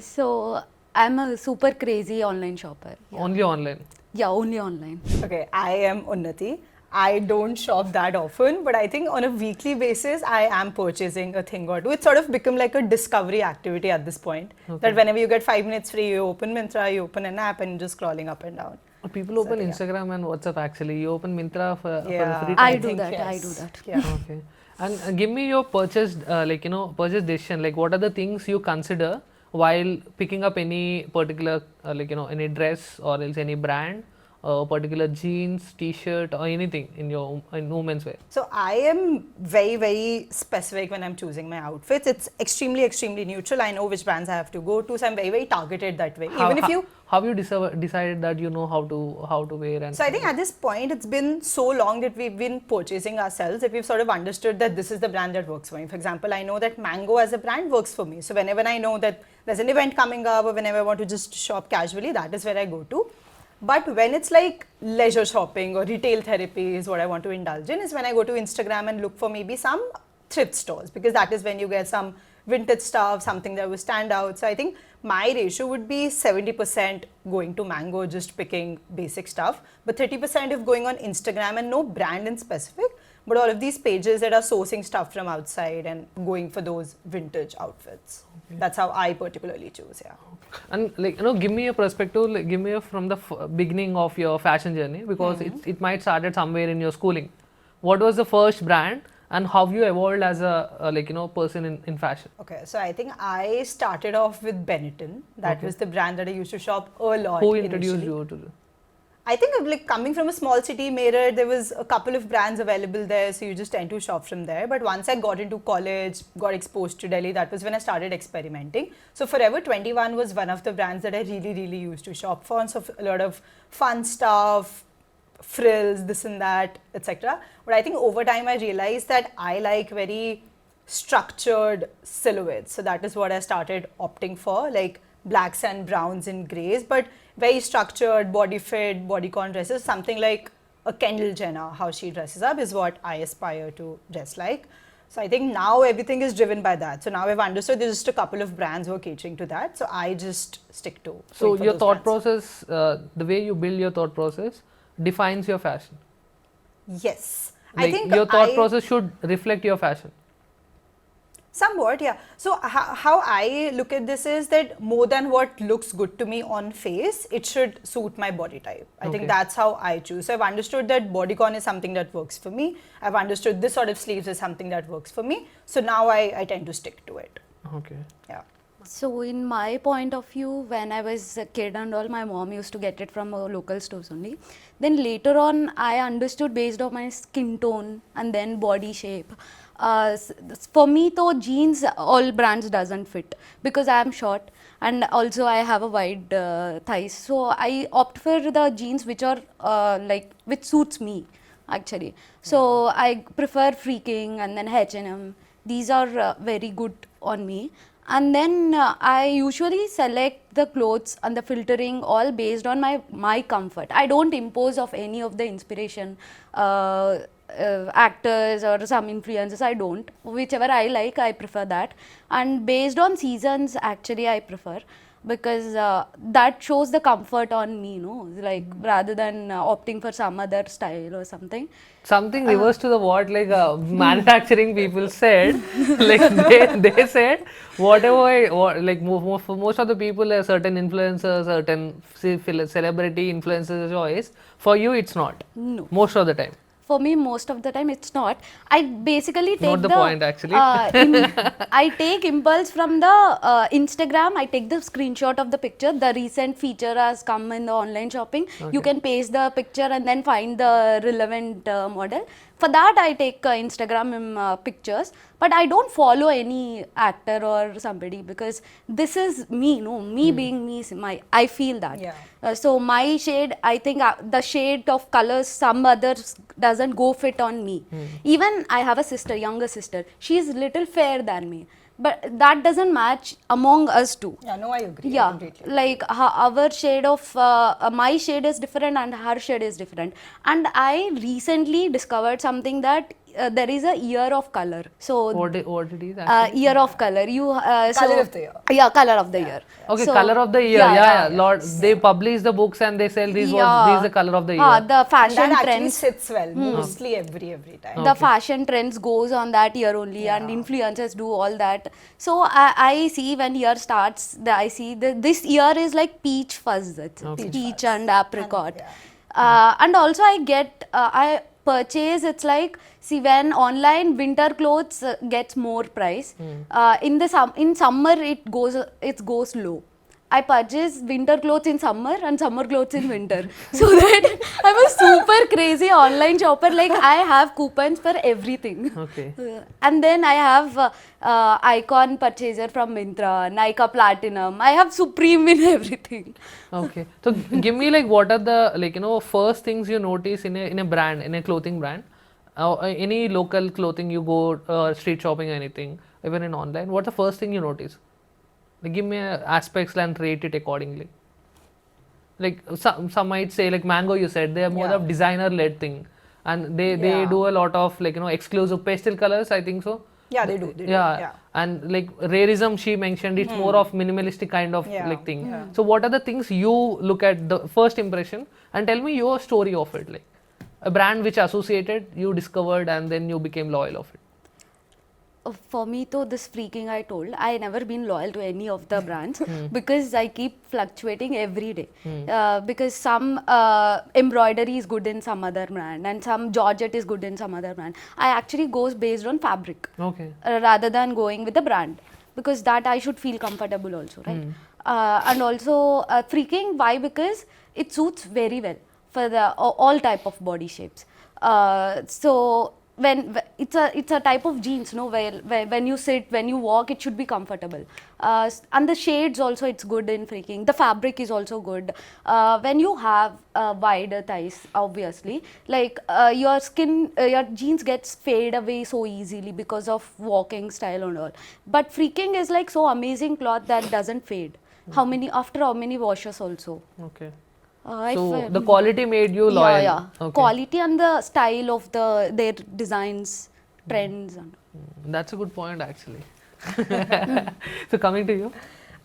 So I'm a super crazy online shopper. Yeah. Only online. Yeah, only online. Okay, I am Unnati. I don't shop that often, but I think on a weekly basis, I am purchasing a thing or two. It's sort of become like a discovery activity at this point. Okay. That whenever you get 5 minutes free, you open Myntra, you open an app, and you're just scrolling up and down. People open yeah. Instagram and WhatsApp actually. You open Myntra for free Yeah, time. I do think that. yes. I do that. Yeah. Okay. And give me your purchase, purchase decision. Like, what are the things you consider while picking up any particular, any dress or else any brand, particular jeans, t-shirt, or anything in women's wear? So I am very, very specific when I'm choosing my outfits. It's extremely, extremely neutral. I know which brands I have to go to, so I'm very, very targeted that way. How you decided that you know how to wear and? So I think at this point, it's been so long that we've been purchasing ourselves that we've sort of understood that this is the brand that works for me. For example, I know that Mango as a brand works for me. So whenever I know that there's an event coming up or whenever I want to just shop casually, that is where I go to. But when it's like leisure shopping or retail therapy is what I want to indulge in, is when I go to Instagram and look for maybe some thrift stores, because that is when you get some vintage stuff, something that will stand out. So I think my ratio would be 70% going to Mango, just picking basic stuff, but 30% if going on Instagram and no brand in specific, but all of these pages that are sourcing stuff from outside and going for those vintage outfits. Okay. That's how I particularly choose, yeah. And give me a perspective, give me from the beginning of your fashion journey, because it might started somewhere in your schooling. What was the first brand and how you evolved as a person in fashion? Okay, so I think I started off with Benetton. That was the brand that I used to shop a lot. Who introduced you to this? I think like coming from a small city, Meerut, there was a couple of brands available there, so you just tend to shop from there. But once I got into college, got exposed to Delhi, that was when I started experimenting. So Forever 21 was one of the brands that I really, really used to shop for. And so a lot of fun stuff, frills, this and that, etc. But I think over time I realized that I like very structured silhouettes. So that is what I started opting for, like blacks and browns and greys, but very structured, body fit, bodycon dresses. Something like a Kendall Jenner, how she dresses up, is what I aspire to dress like. So I think now everything is driven by that. So now I've understood there's just a couple of brands who are catering to that. So I just stick to. So your thought process, the way you build your thought process defines your fashion. Yes. Like I think your thought process should reflect your fashion. Somewhat, yeah. So how I look at this is that more than what looks good to me on face, it should suit my body type. I think that's how I choose. So I've understood that bodycon is something that works for me. I've understood this sort of sleeves is something that works for me. So now I tend to stick to it. Okay. Yeah. So in my point of view, when I was a kid and all, my mom used to get it from local stores only. Then later on, I understood based on my skin tone and then body shape. For me though, jeans, all brands doesn't fit because I am short and also I have a wide thighs. So I opt for the jeans which are which suits me actually. So I prefer Freaking and then H&M. These are very good on me. And then I usually select the clothes and the filtering all based on my comfort. I don't impose of any of the inspiration actors or some influencers. I don't. Whichever I like, I prefer that. And based on seasons, actually, I prefer because that shows the comfort on me, no? Like rather than opting for some other style or something. Something reverse to the what manufacturing people said. Like they said whatever for most of the people a certain influencer, certain celebrity influencer choice. For you, it's not. No. Most of the time. For me, most of the time, it's not. I basically take Not the point, actually. I take impulse from the Instagram. I take the screenshot of the picture. The recent feature has come in the online shopping. You can paste the picture and then find the relevant model. For that, I take Instagram pictures. But I don't follow any actor or somebody because this is me. No, me being me. I feel that. Yeah. So my shade, I think the shade of colors some others doesn't go fit on me. Even I have a sister, younger sister. She is little fair than me, but that doesn't match among us two. Yeah, no, I agree. I Yeah, completely. like our shade of my shade is different and her shade is different. And I recently discovered something that there is a year of color. So What it is actually? year of color. Color of the year. Yeah, color of the year. Okay, So, color of the year. Yeah. Lord, they publish the books and they sell these. These the color of the year. The And fashion that actually trends. sits well, mostly every time. The fashion trends goes on that year only, and influencers do all that. So I see when year starts, I see this year is like peach fuzz. That's it. Peach and apricot. And also I purchase, it's like, see, when online winter clothes gets more price, in summer it goes low. I purchase winter clothes in summer and summer clothes in winter. So that I'm a super crazy online shopper. Like, I have coupons for everything. Okay. And then I have icon purchaser from Myntra, Nykaa Platinum. I have Supreme in everything. Okay. So give me like what are the first things you notice in a brand, in a clothing brand, any local clothing you go street shopping or anything, even in online. What's the first thing you notice? Like, give me aspects and rate it accordingly. Like some might say like mango. You said they are more of designer led thing, and they do a lot of exclusive pastel colors. I think so. Yeah, they do. Yeah. And like rarism, she mentioned it's more of minimalistic kind of like thing. So what are the things you look at the first impression and tell me your story of it, like a brand which associated you discovered and then you became loyal of it. For me, though, this freaking I told, I never been loyal to any of the brands because I keep fluctuating every day. Because some embroidery is good in some other brand and some georgette is good in some other brand. I actually goes based on fabric rather than going with the brand, because that I should feel comfortable also, right? And also freaking, why? Because it suits very well for the all type of body shapes. So when it's a type of jeans, no, where when you sit, when you walk, it should be comfortable. And the shades also, it's good in freaking. The fabric is also good. When you have wider thighs, obviously, like your skin, your jeans gets fade away so easily because of walking style and all. But freaking is like so amazing cloth that doesn't fade. After how many washes also. Okay. So the quality made you loyal. Yeah. Okay. Quality and the style of their designs, trends. And that's a good point actually. So coming to you.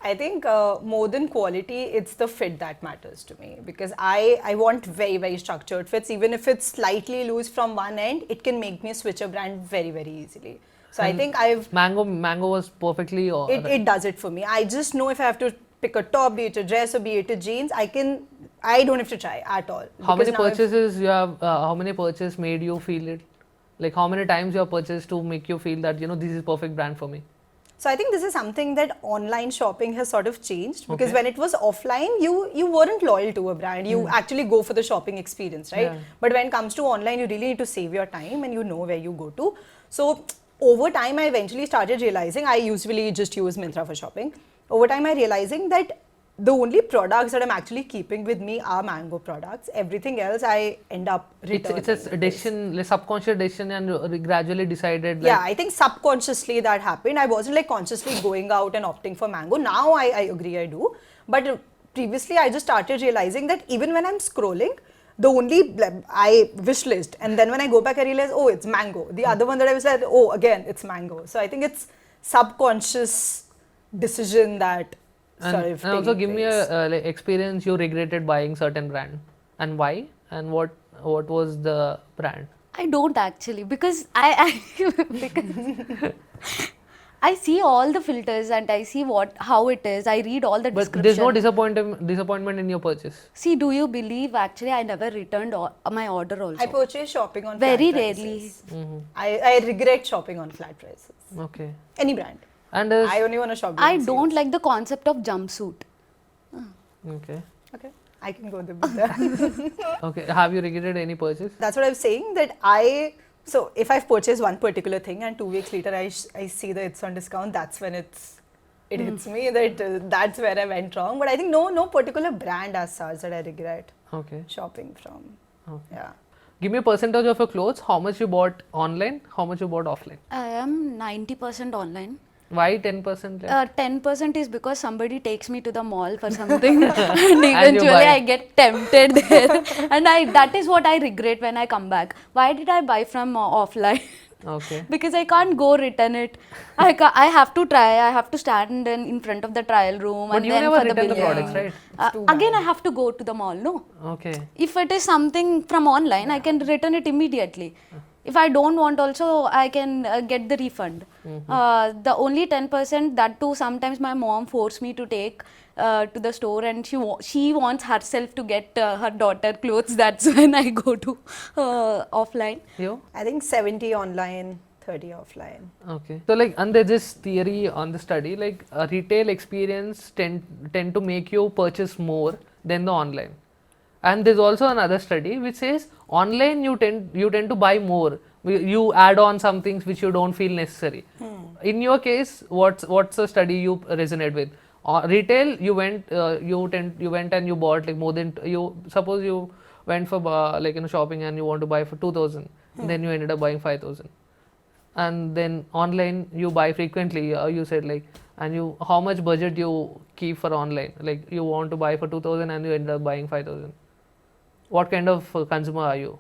I think more than quality, it's the fit that matters to me, because I want very structured fits. Even if it's slightly loose from one end, it can make me switch a brand very easily. So I think Mango was perfectly. It does it for me. I just know if I have to pick a top, be it a dress or be it a jeans, I don't have to try at all. How many purchases you have? How many purchases made you feel it? Like how many times you have purchased to make you feel that this is perfect brand for me? So I think this is something that online shopping has sort of changed, because when it was offline, you weren't loyal to a brand. You actually go for the shopping experience, right? Yeah. But when it comes to online, you really need to save your time and you know where you go to. So over time, I eventually started realizing, I usually just use Myntra for shopping. Over time, I realizing that the only products that I'm actually keeping with me are Mango products. Everything else I end up returning. It's a decision, like subconscious decision, and you gradually decided. Yeah, I think subconsciously that happened. I wasn't like consciously going out and opting for Mango. Now I agree I do. But previously I just started realizing that even when I'm scrolling, the only I wish list, and then when I go back I realize, oh, it's Mango. The other one that I was like, oh, again it's Mango. So I think it's subconscious decision that and also give me a like experience you regretted buying certain brand, and why, and what was the brand? I don't actually, because I see all the filters and I see how it is. I read all the But description. there's no disappointment in your purchase. See, do you believe actually I never returned my order also. I purchase shopping on Very flat rarely. prices. I regret shopping on flat prices. Okay. Any brand. And I only want to shop. I during don't sales. like the concept of jumpsuit. okay. Okay, I can go there with that. Okay. Have you regretted any purchase? That's what I'm saying. So if I've purchased one particular thing and 2 weeks later I see that it's on discount, that's when it hits me that that's where I went wrong. But I think no particular brand as such that I regret Okay. shopping from. Okay. Yeah. Give me a percentage of your clothes. How much you bought online? How much you bought offline? I am 90% online. Why 10% left? 10% is because somebody takes me to the mall for something and eventually buy. I get tempted there. And that is what I regret when I come back. Why did I buy from offline? Okay. Because I can't go return it. I have to try. I have to stand in front of the trial room. But and you then never for return the billing. products, right? Again, I have to go to the mall, no? Okay. If it is something from online, I can return it immediately. If I don't want also, I can get the refund. The only 10%, that too sometimes my mom forced me to take to the store and she wants herself to get her daughter clothes. That's when I go to offline. You? I think 70 online, 30 offline. Okay. So like, and there's this theory on the study, like a retail experience tend to make you purchase more than the online. And there's also another study which says online you tend to buy more. You add on some things which you don't feel necessary. In your case, what's the study you resonate with? Retail, you went and you bought like more than suppose you went for shopping and you want to buy for 2,000, then you ended up buying 5,000. And then online you buy frequently. You said like, and you how much budget you keep for online? Like you want to buy for 2,000 and you end up buying 5,000. What kind of consumer are you?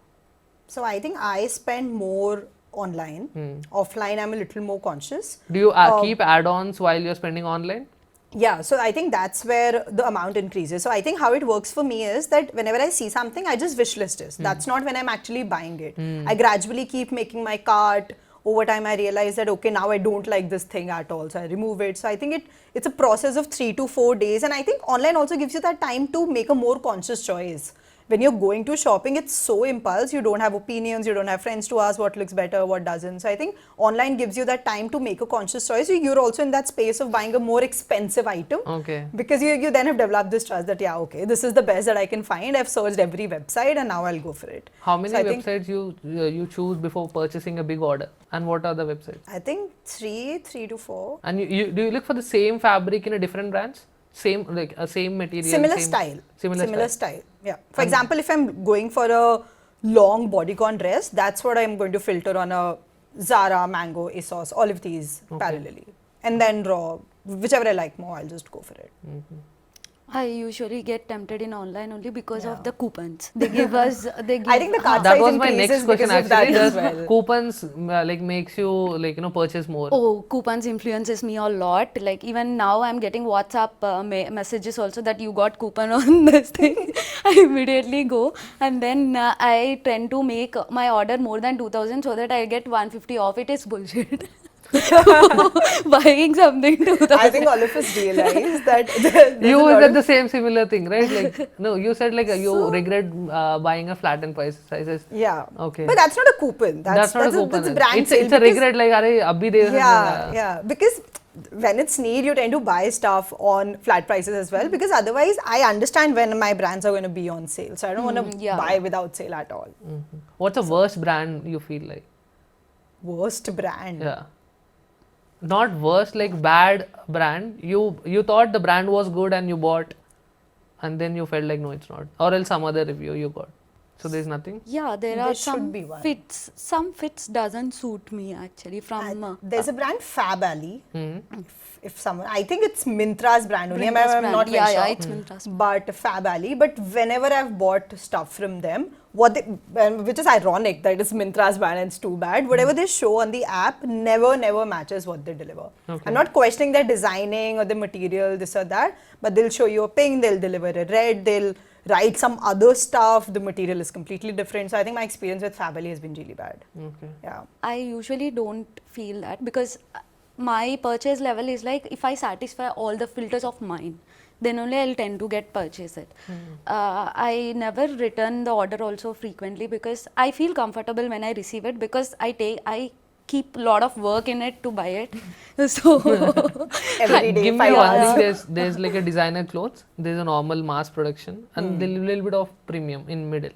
So I think I spend more online. Offline, I'm a little more conscious. Do you keep add-ons while you're spending online? Yeah, so I think that's where the amount increases. So I think how it works for me is that whenever I see something, I just wish list it. That's not when I'm actually buying it. I gradually keep making my cart. Over time, I realize that, okay, now I don't like this thing at all. So I remove it. So I think it's a process of 3 to 4 days. And I think online also gives you that time to make a more conscious choice. When you're going to shopping, it's so impulse. You don't have opinions. You don't have friends to ask what looks better, what doesn't. So I think online gives you that time to make a conscious choice. You're also in that space of buying a more expensive item. Okay. Because you then have developed this trust that, yeah, okay, this is the best that I can find. I've searched every website and now I'll go for it. How many websites you choose before purchasing a big order? And what are the websites? I think 3 to 4. And do you look for the same fabric in a different brands? Same material? Similar style. Similar style. Yeah. For example, if I'm going for a long bodycon dress, that's what I'm going to filter on a Zara, Mango, ASOS, all of these parallelly. And then raw, whichever I like more, I'll just go for it. I usually get tempted in online only because of the coupons. They give us. I think the cart That size was my next increases question because of that actually. as Does well. coupons makes you purchase more? Oh, coupons influences me a lot. Like even now, I'm getting WhatsApp messages also that you got coupon on this thing. I immediately go and then I tend to make my order more than 2,000 so that I get 150 off. It is bullshit. Buying something 2,000. I think all of us realize that You said the similar thing, right? Like no, you said like you regret buying a flattened prices. Yeah. Okay. But that's not a coupon. That's not a coupon. That's a brand It's sale a regret like arey abhi de yeah. Because when it's need, you tend to buy stuff on flat prices as well. Because otherwise, I understand when my brands are going to be on sale. So I don't want to buy without sale at all. What's the worst brand you feel like? Worst brand. Yeah. Not worst, like bad brand. You thought the brand was good and you bought, and then you felt like no, it's not, or else some other review you got. So there's nothing. Yeah, there are some fits. Some fits doesn't suit me actually. There's a brand Fab Ali. If someone, I think it's Myntra's brand only. I'm not very sure. Yeah, it's Myntra's. But Fab Ali. But whenever I've bought stuff from them, which is ironic that it's Myntra's brand and it's too bad. Whatever they show on the app never matches what they deliver. Okay. I'm not questioning their designing or the material, this or that. But they'll show you a pink, they'll deliver a red, they'll write some other stuff. The material is completely different. So I think my experience with Fab Ali has been really bad. Okay. Yeah. I usually don't feel that because my purchase level is like if I satisfy all the filters of mine, then only I'll tend to get purchase it. I never return the order also frequently because I feel comfortable when I receive it because I keep a lot of work in it to buy it. So Every day, Give me 5 one hours. thing. There's like a designer clothes. There's a normal mass production, and there's a little bit of premium in middle.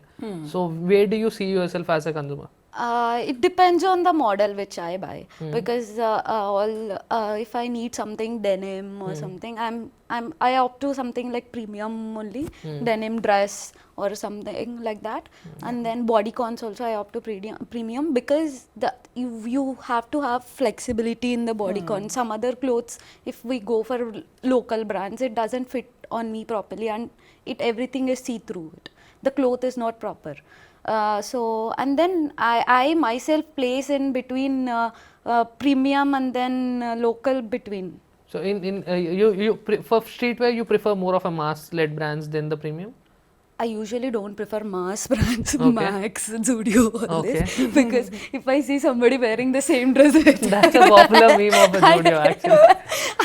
So where do you see yourself as a consumer? It depends on the model which I buy because if I need something denim or something, I opt to something like premium only, denim dress or something like that. And then bodycons also I opt to premium because you have to have flexibility in the bodycon. Some other clothes, if we go for local brands, it doesn't fit on me properly and everything is see through it. The cloth is not proper. And then I myself place in between premium and then local between. So for streetwear you prefer more of a mass led brands than the premium? I usually don't prefer mass brands, Okay. Max, Zudio, all Okay. this, because if I see somebody wearing the same dress, That's a popular meme of a Zudio actually.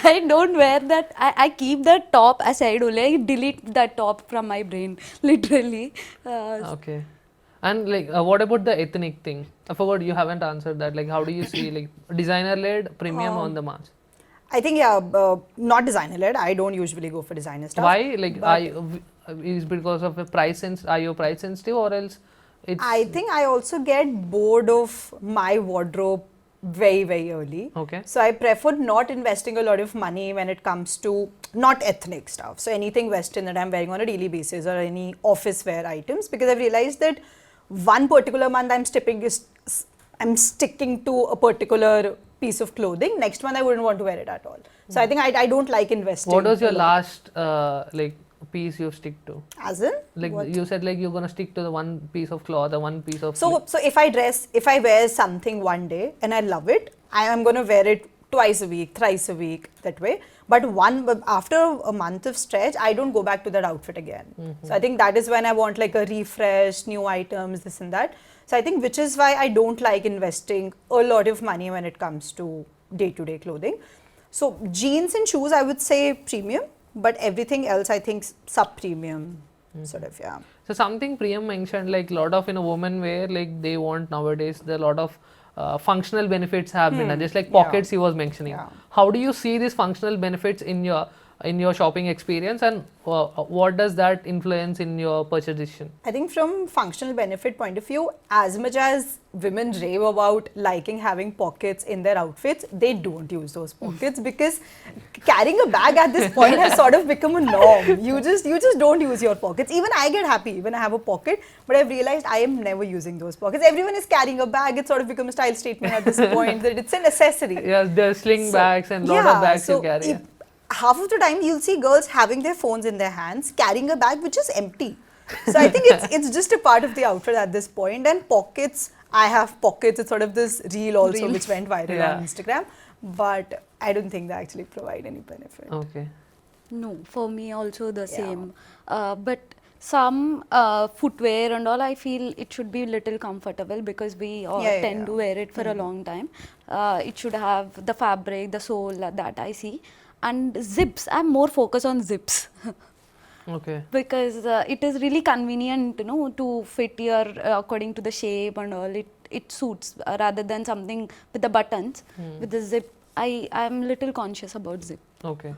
I don't wear that. I keep that top aside only. I delete that top from my brain, literally. Okay. And like what about the ethnic thing? I forgot, you haven't answered that. Like how do you see like designer led premium on the mass? I think, not designer led. I don't usually go for designer stuff. Why? Like is because of a price are you price sensitive or else it's I think I also get bored of my wardrobe very, very early. Okay. So I prefer not investing a lot of money when it comes to not ethnic stuff. So anything Western that I'm wearing on a daily basis or any office wear items, because I've realized that one particular month I'm sticking to a particular piece of clothing. Next month I wouldn't want to wear it at all. So I think I don't like investing. What was your a lot. last like piece you stick to? As in? Like What? you said like you're gonna stick to the one piece of cloth or one piece of So if I wear something one day and I love it, I am going to wear it twice a week, thrice a week, that way. But after a month of stretch, I don't go back to that outfit again. So I think that is when I want like a refresh, new items, this and that. So I think which is why I don't like investing a lot of money when it comes to day-to-day clothing. So jeans and shoes, I would say premium, but everything else I think sub-premium, sort of, yeah. So something Priyam mentioned, like a lot of women wear, like they want nowadays, there are a lot of functional benefits have been done, just like pockets he was mentioning. Yeah. How do you see these functional benefits in your shopping experience, and what does that influence in your purchase decision? I think from functional benefit point of view, as much as women rave about liking having pockets in their outfits, they don't use those pockets because carrying a bag at this point has sort of become a norm. You just don't use your pockets. Even I get happy when I have a pocket, but I've realized I am never using those pockets. Everyone is carrying a bag. It's sort of become a style statement at this point that it's a necessary. Yes, there are sling bags and lot of bags you carry. Half of the time you'll see girls having their phones in their hands, carrying a bag which is empty. So I think it's just a part of the outfit at this point. And pockets, I have pockets. It's sort of this reel also which went viral on Instagram. But I don't think they actually provide any benefit. Okay. No, for me also the same. But some footwear and all, I feel it should be little comfortable because we all tend to wear it for a long time. It should have the fabric, the sole that I see. And zips, I'm more focused on zips. Okay. Because it is really convenient, to fit your according to the shape and all. It suits rather than something with the buttons. With the zip, I'm little conscious about zip. Okay.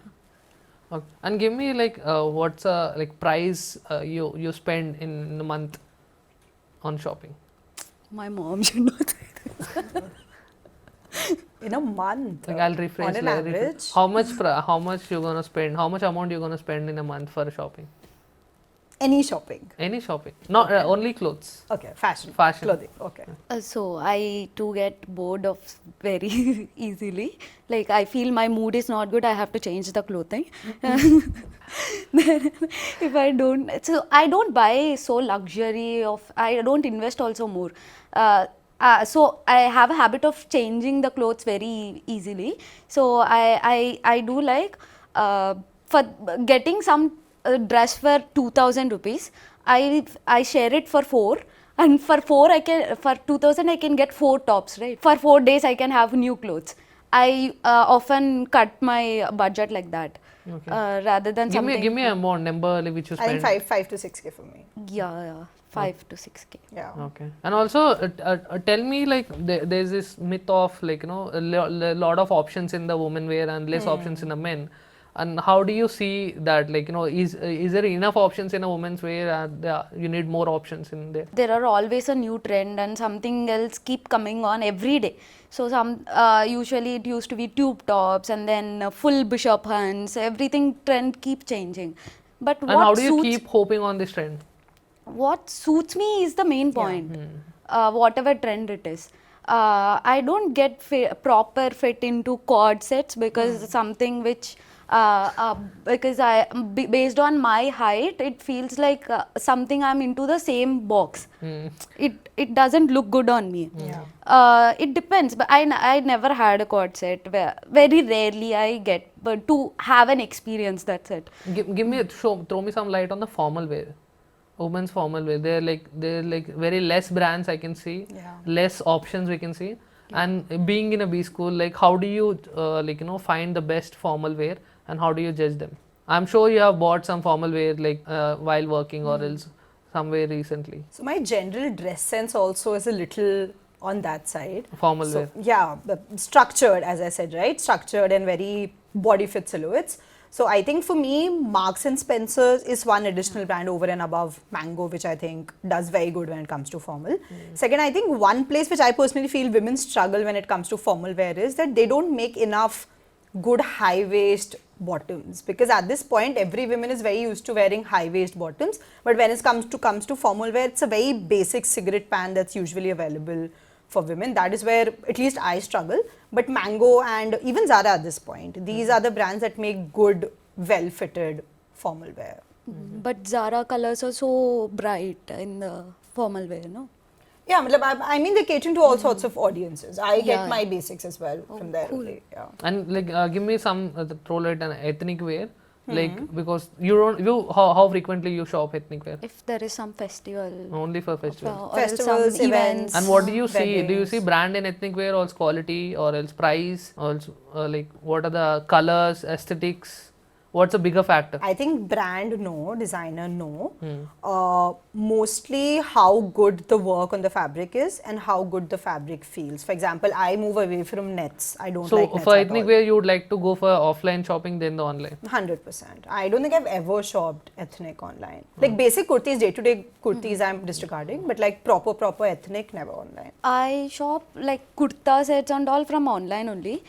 Okay. And give me like what's like price you spend in a month on shopping? My mom should know that. In a month, Like I'll rephrase. on an like, average, how much you're gonna spend? How much amount you're gonna spend in a month for shopping? any shopping. Any shopping, not only clothes. Okay, fashion, clothing. Okay. So I too get bored of very easily. Like I feel my mood is not good, I have to change the clothing. If I don't, so I don't buy so luxury of, I don't invest also more. So I have a habit of changing the clothes very easily. So I do like for getting some dress for 2,000 rupees, I share it for 4, and for 4 for 2,000 I can get 4 tops, right? For 4 days I can have new clothes. I often cut my budget like that. Okay. Rather than something. Give me a more number like, which you I think spend. 5 to 6K for me. Yeah, 5 to 6K. Yeah. Okay. And also tell me like there's this myth of like a lot of options in the women wear and less options in the men. And how do you see that, like is there enough options in a women's wear and you need more options in there? There are always a new trend and something else keep coming on every day. So usually it used to be tube tops and then full bishop hands. Everything trend keep changing. But And how do you keep hoping on this trend? what suits me is the main point. Whatever trend it is. I don't get proper fit into cord sets because something which because based on my height, it feels like something I'm into the same box. It doesn't look good on me. It depends, but I never had a cord set. Very rarely I get, but to have an experience, that's it. Give me throw me some light on the formal wear. Women's formal wear. They're like very less brands I can see, less options we can see. And being in a B school, like how do you find the best formal wear and how do you judge them? I'm sure you have bought some formal wear like while working or else somewhere recently. So my general dress sense also is a little on that side. Formal wear. Yeah, structured, as I said, right? Structured and very body fit silhouettes. So I think for me, Marks and Spencer's is one additional brand over and above Mango, which I think does very good when it comes to formal. Second, I think one place which I personally feel women struggle when it comes to formal wear is that they don't make enough good high waist bottoms, because at this point every woman is very used to wearing high waist bottoms, but when it comes to formal wear, it's a very basic cigarette pant that's usually available for women. That is where at least I struggle. But Mango and even Zara at this point, these are the brands that make good, well fitted formal wear. But Zara colors are so bright in the formal wear, no? Yeah, I mean they're catering to all sorts of audiences. I get my basics as well from there. Cool. Only, yeah. And like give me some throw light on ethnic wear. Like because how frequently you shop ethnic wear? If there is some festival. Only for festivals. Or else Festivals, some events. And what do you see? Do you weddings. see brand in ethnic wear or else quality or else price or else, like what are the colors, aesthetics? What's a bigger factor? I think brand no, designer no. Mostly how good the work on the fabric is and how good the fabric feels. For example, I move away from nets. I don't like nets for at ethnic all. wear, you would like to go for offline shopping than the online. 100%. I don't think I've ever shopped ethnic online. Like basic kurtis, day-to-day kurtis I'm disregarding, but like proper ethnic, never online. I shop like kurta sets and all from online only.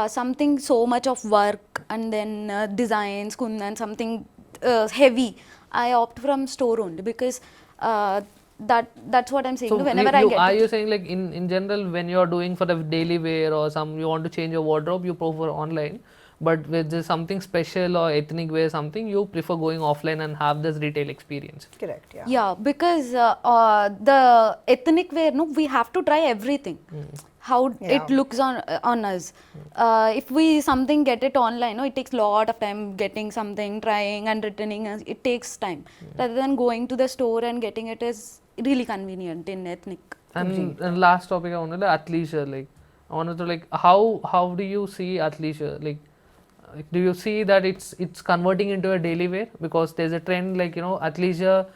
Something so much of work and then designs, kundan, something heavy. I opt from store only because that's what I'm saying. So Whenever I get are it. you saying like in general when you're doing for the daily wear or you want to change your wardrobe, you prefer online, but with there's something special or ethnic wear something, you prefer going offline and have this retail experience. Correct, yeah. Yeah, because the ethnic wear, no, we have to try everything. How it looks on us. If we something get it online, no, it takes a lot of time getting something, trying and returning. It takes time. Rather than going to the store and getting it is really convenient in ethnic. And last topic I wanted athleisure. Like I wanted to like how do you see athleisure? Like do you see that it's converting into a daily wear because there's a trend like athleisure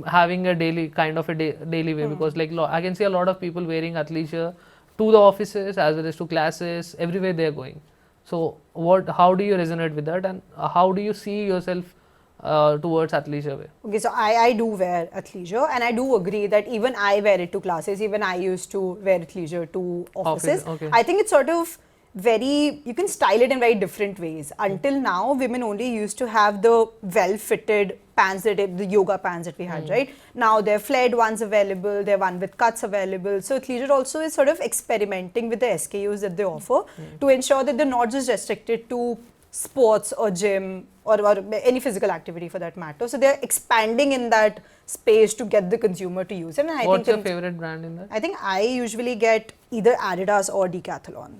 having a daily kind of a daily wear because like I can see a lot of people wearing athleisure to the offices as well as to classes, everywhere they are going. So how do you resonate with that and how do you see yourself towards athleisure wear? Okay, so I do wear athleisure and I do agree that even I wear it to classes, even I used to wear athleisure to offices. Okay. I think it's sort of you can style it in very different ways. Until now, women only used to have the well-fitted pants, the yoga pants that we had, right? Now there are flared ones available, there are one with cuts available. So athleisure also is sort of experimenting with the SKUs that they offer to ensure that they're not just restricted to sports or gym or any physical activity for that matter. So they're expanding in that space to get the consumer to use it. And I What's think your favorite brand in that? I think I usually get either Adidas or Decathlon.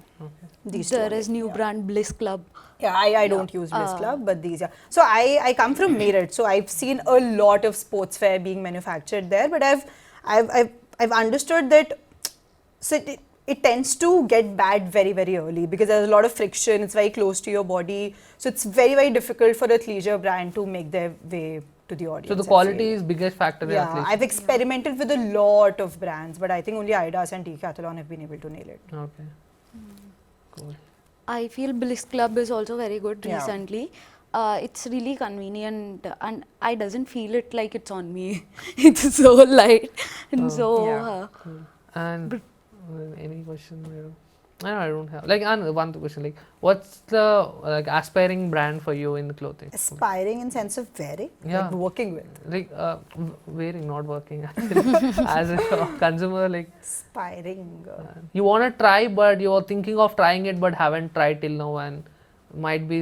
These two There only, is new brand Bliss Club. Yeah, I don't use Bliss Club, but these, yeah. So I come from Meerut, so I've seen a lot of sportswear being manufactured there, but I've understood that it tends to get bad very, very early because there's a lot of friction. It's very close to your body. So it's very, very difficult for a athleisure brand to make their way to the audience. So the I quality feel. is biggest factor in Yeah, athleisure. I've experimented with a lot of brands, but I think only Adidas and Decathlon have been able to nail it. Okay. Cool. I feel Bliss Club is also very good Yeah. recently. It's really convenient and I doesn't feel it like it's on me. It's so light and Yeah. And any question? I don't have. Like, and one question. Like, what's the like aspiring brand for you in the clothing? Aspiring in sense of wearing, Yeah. like working with. Like wearing, not working. Actually. As a consumer, like Aspiring. you want to try, but you're thinking of trying it, but haven't tried till now, and might be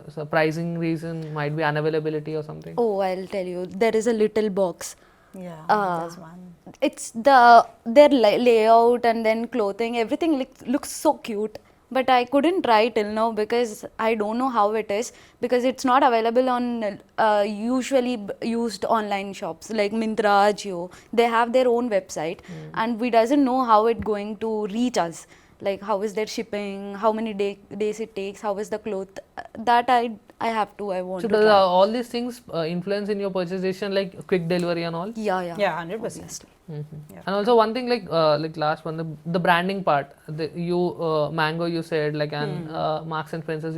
surprising reason, might be unavailability or something. Oh, I'll tell you. There is a little box. Yeah, there's one. It's their layout and then clothing, everything looks so cute. But I couldn't try till now because I don't know how it is, because it's not available on usually used online shops like Mundhra, Jio. They have their own website and we doesn't know how it going to reach us. Like how is their shipping, how many days it takes, how is the cloth. That I want So to does try. all these things influence in your purchase decision, like quick delivery and all? Yeah. Yeah, 100%. Obviously. Yeah. And also one thing, like last one, the branding part. Mango you said, like, and Marks and Spencers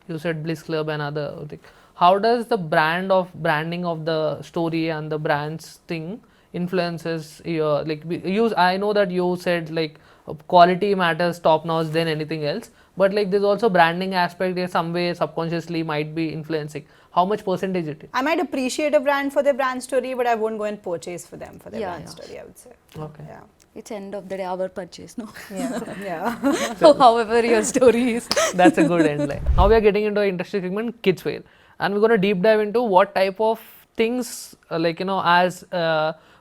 you said Bliss Club and other thing. How does the branding of the story and the brands thing influences your, like, I know that you said like quality matters top notch than anything else, but like there's also branding aspect there, some way subconsciously might be influencing. How much percentage it is? I might appreciate a brand for their brand story, but I won't go and purchase for them for their brand story, I would say. Okay. Yeah. It's end of the day our purchase, no? Yeah. So however your story is. That's a good end line. Now we are getting into an industry segment, kids wear, and we're going to deep dive into what type of things, as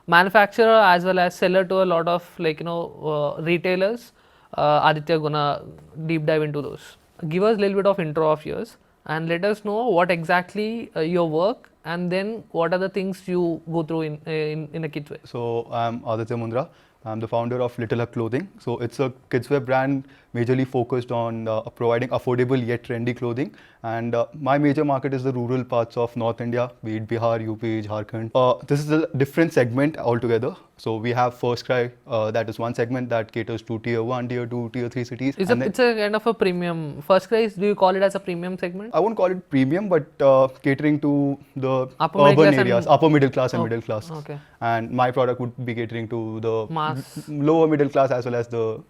manufacturer as well as seller to a lot of retailers. Aditya gonna deep dive into those. Give us a little bit of intro of yours and let us know what exactly your work, and then what are the things you go through in a kids wear. So I'm Aditya Mundhra. I'm the founder of Little Hug Clothing. So it's a kidswear brand majorly focused on providing affordable yet trendy clothing. And my major market is the rural parts of North India, be it Bihar, UP, Jharkhand. This is a different segment altogether. So we have First Cry, that is one segment that caters to tier 1, tier 2, tier 3 cities. It's a kind of a premium. First Cry, do you call it as a premium segment? I won't call it premium, but catering to the Upper middle urban class areas, and- upper middle class and Oh, middle class. okay. And my product would be catering to the Mass. lower middle class as well as the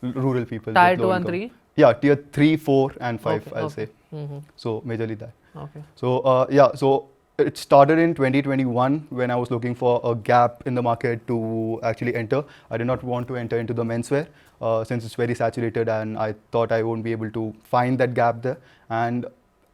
rural people. Tier with 2 low and income. 3? Yeah, tier 3, 4 and 5, Okay, I'll okay. say. Mm-hmm. So majorly that. Okay. So so it started in 2021 when I was looking for a gap in the market to actually enter. I did not want to enter into the menswear since it's very saturated, and I thought I won't be able to find that gap there. And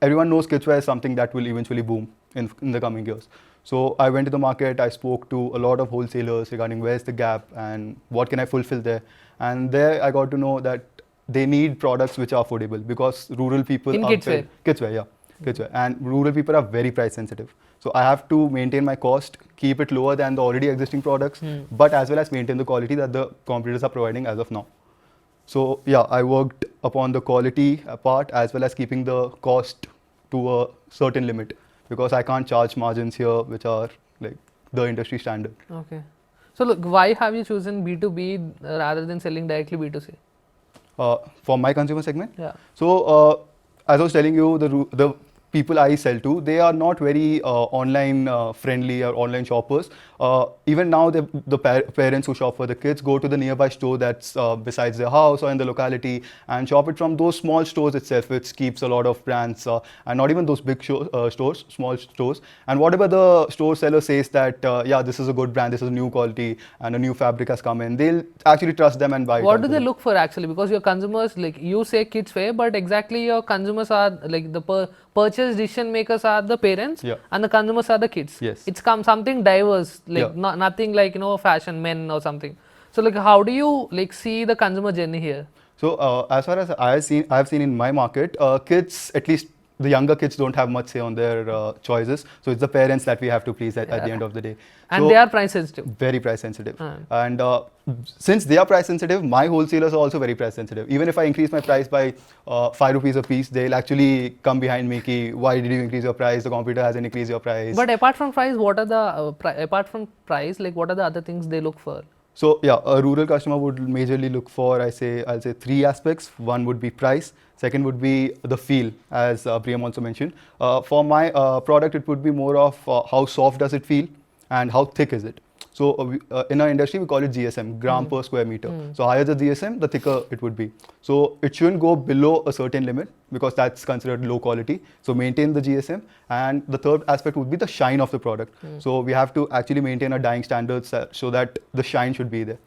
everyone knows kidswear is something that will eventually boom in the coming years. So I went to the market, I spoke to a lot of wholesalers regarding where's the gap and what can I fulfill there. And there I got to know that they need products which are affordable because rural people In are kidswear? Kidswear, yeah. Kidswear. And rural people are very price sensitive. So I have to maintain my cost, keep it lower than the already existing products, but as well as maintain the quality that the competitors are providing as of now. So yeah, I worked upon the quality part as well as keeping the cost to a certain limit because I can't charge margins here which are like the industry standard. Okay. So look, why have you chosen B2B rather than selling directly B2C? For my consumer segment. Yeah. So as I was telling you, the people I sell to, they are not very online friendly or online shoppers. Even now, the parents who shop for the kids go to the nearby store that's besides their house or in the locality and shop it from those small stores itself, which keeps a lot of brands and not even those big stores, small stores. And whatever the store seller says that, yeah, this is a good brand, this is a new quality and a new fabric has come in, they'll actually trust them and buy it. What do they look for actually? Because your consumers, like you say kids wear, but exactly your consumers are like the purchase decision makers are the parents, Yeah. and the consumers are the kids. Yes. It's something diverse, like Yeah. nothing like fashion men or something. So like how do you like see the consumer journey here? So as far as I've seen in my market, kids, at least the younger kids don't have much say on their choices. So it's the parents that we have to please at the end of the day. And So they are price sensitive. very price sensitive. And since they are price sensitive, my wholesalers are also very price sensitive. Even if I increase my price by 5 rupees a piece, they'll actually come behind me ki, why did you increase your price? The competitor hasn't increased your price. But apart from price, what are the apart from price, like what are the other things they look for? So yeah, a rural customer would majorly look for, I'll say 3 aspects. One would be price. Second would be the feel, as Priyam also mentioned. For my product, it would be more of how soft does it feel and how thick is it. So in our industry, we call it GSM, gram per square meter. So higher the GSM, the thicker it would be. So it shouldn't go below a certain limit because that's considered low quality. So maintain the GSM. And the third aspect would be the shine of the product. So we have to actually maintain our dyeing standards so that the shine should be there.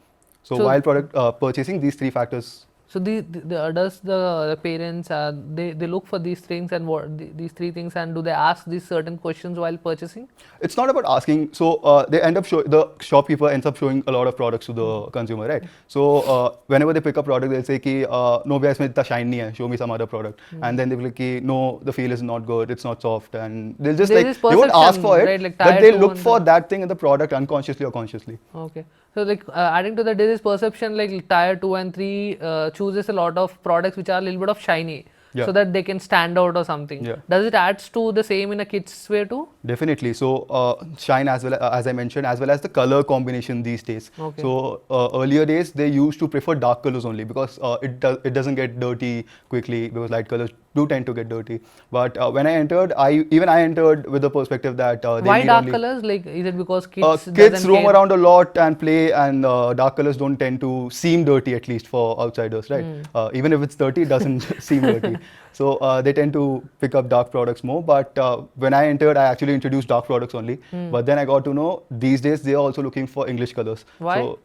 So while product purchasing, these 3 factors. So does the parents they look for these things and these 3 things, and do they ask these certain questions while purchasing? It's not about asking. So they end up the shopkeeper ends up showing a lot of products to the consumer, right? So whenever they pick a product, they'll say ki no bhai isme itna shine nahi hai, show me some other product. And then they'll be like ki no, the feel is not good, it's not soft, and they'll just There's they won't ask for it, right, like but they tier look 2 for that thing in the product unconsciously or consciously. Okay. So like adding to that, there is perception like tier 2 and 3 chooses a lot of products which are a little bit of shiny, so that they can stand out or something. Does it adds to the same in a kids wear too? Definitely. So shine as well as I mentioned, as well as the color combination these days. Okay. So earlier days they used to prefer dark colors only because it doesn't get dirty quickly, because light colors do tend to get dirty. But when I entered, I entered with the perspective that why dark colors? Like, is it because kids kids roam around a lot and play, and dark colors don't tend to seem dirty, at least for outsiders, right? Even if it's dirty, it doesn't seem dirty. So they tend to pick up dark products more. But when I entered, I actually introduced dark products only. But then I got to know these days they are also looking for English colors. Why? So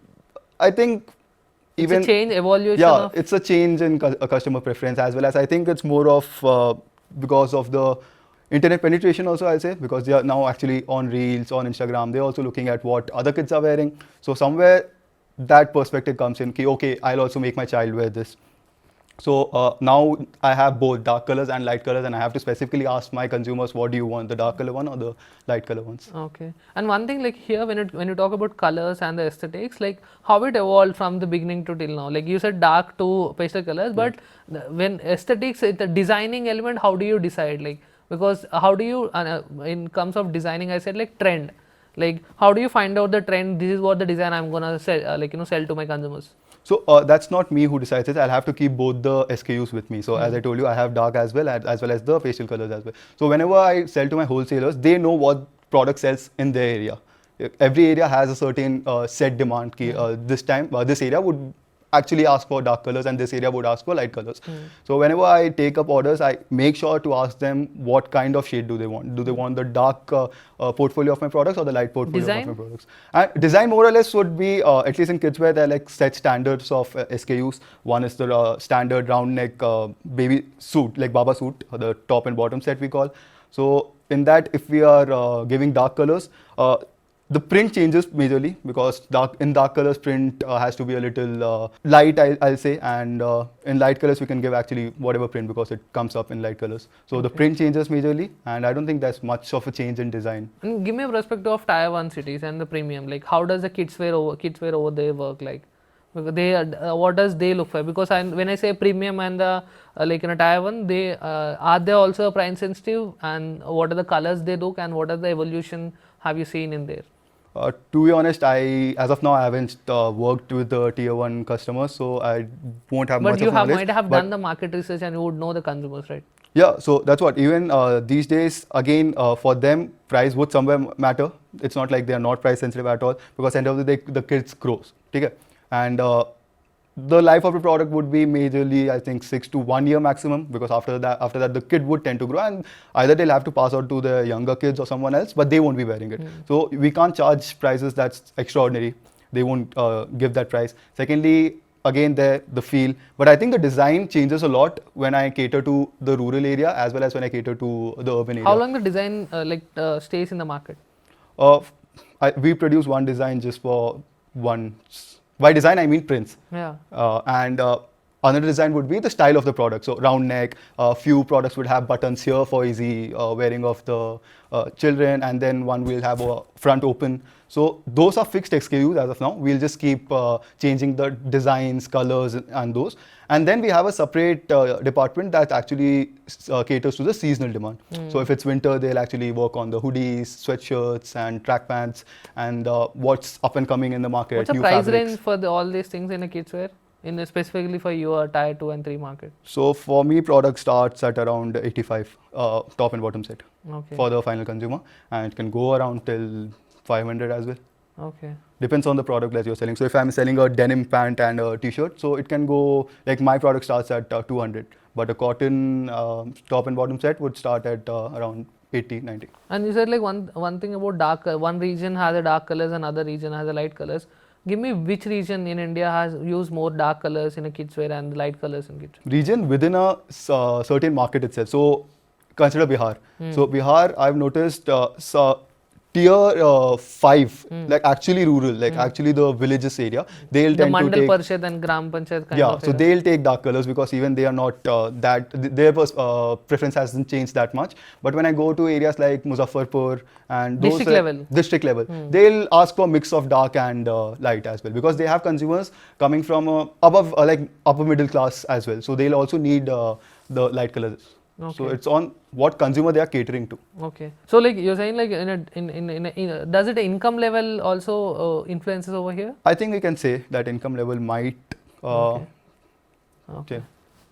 I think even it's a change, evolution. Yeah, it's a change in customer preference, as well as I think it's more of because of the internet penetration also, I'll say, because they are now actually on Reels, on Instagram. They're also looking at what other kids are wearing. So somewhere that perspective comes in, okay, I'll also make my child wear this. So now I have both dark colors and light colors, and I have to specifically ask my consumers, what do you want, the dark color one or the light color ones? Okay. And one thing, like here, when you talk about colors and the aesthetics, like how it evolved from the beginning to till now. Like you said, dark to pastel colors, but when aesthetics, the designing element, how do you decide? Like, because how do you in terms of designing, I said like trend. Like how do you find out the trend? This is what the design I'm gonna sell, sell to my consumers. So that's not me who decides it. I'll have to keep both the SKUs with me. So as I told you, I have dark as well as the pastel colors as well. So whenever I sell to my wholesalers, they know what product sells in their area. Every area has a certain set demand. This area would actually ask for dark colors and this area would ask for light colors. So whenever I take up orders, I make sure to ask them what kind of shade do they want. Do they want the dark portfolio of my products or the light portfolio of my products? And design more or less would be, at least in kidswear, there are like set standards of SKUs. One is the standard round neck baby suit, like Baba suit, the top and bottom set we call. So in that, if we are giving dark colors, the print changes majorly, because in dark colors print has to be a little light, I'll say, and in light colors we can give actually whatever print because it comes up in light colors. So the print changes majorly, and I don't think there's much of a change in design. And give me a perspective of tier 1 cities and the premium. Like how does the kids wear over there work? Like they what does they look for? Because when I say premium and the like in a tier 1, they are they also price sensitive, and what are the colors they look, and what are the evolution have you seen in there? To be honest, as of now, I haven't worked with the tier 1 customers, so I won't have much of knowledge. But you might have done the market research and you would know the consumers, right? Yeah, so that's what. Even these days, again, for them, price would somewhere matter. It's not like they are not price sensitive at all, because end of the day, the kids grows. Okay? And the life of the product would be majorly, I think, 6 to 1 year maximum, because after that the kid would tend to grow, and either they'll have to pass on to the younger kids or someone else, but they won't be wearing it. So we can't charge prices that's extraordinary. They won't give that price. Secondly, again, the feel, but I think the design changes a lot when I cater to the rural area as well as when I cater to the urban area. How long the design stays in the market? We produce one design just for one. By design, I mean prints. Yeah. And another design would be the style of the product. So round neck, few products would have buttons here for easy wearing of the children, and then one will have a front open. So those are fixed SKUs as of now. We'll just keep changing the designs, colors, and those. And then we have a separate department that actually caters to the seasonal demand. So if it's winter, they'll actually work on the hoodies, sweatshirts, and track pants, and what's up and coming in the market. What's the new price fabrics. range for all these things in a kids wear? Specifically for your tier 2 and 3 market? So for me, product starts at around 85, top and bottom set Okay. for the final consumer, and it can go around till 500 as well. Okay. Depends on the product that you're selling. So if I'm selling a denim pant and a t-shirt, so it can go, like my product starts at 200, but a cotton top and bottom set would start at around 80, 90. And you said like one thing about dark, one region has a dark colors, another region has a light colors. Give me which region in India has used more dark colors in a kids wear and light colors in kids wear? Region within a certain market itself. So consider Bihar. So Bihar, I've noticed tier 5, like actually rural, like actually the villages area, they'll The tend to Mandal take. Parishad and Gram Panchayat kind Yeah, of so area. they'll take dark colors because even they are not their preference hasn't changed that much. But when I go to areas like Muzaffarpur and those District level. they'll ask for a mix of dark and light as well, because they have consumers coming from above like upper middle class as well. So they'll also need the light colors. Okay. So it's on what consumer they are catering to. Okay. So like you're saying like does it income level also influences over here? I think we can say that income level might. Okay. Okay.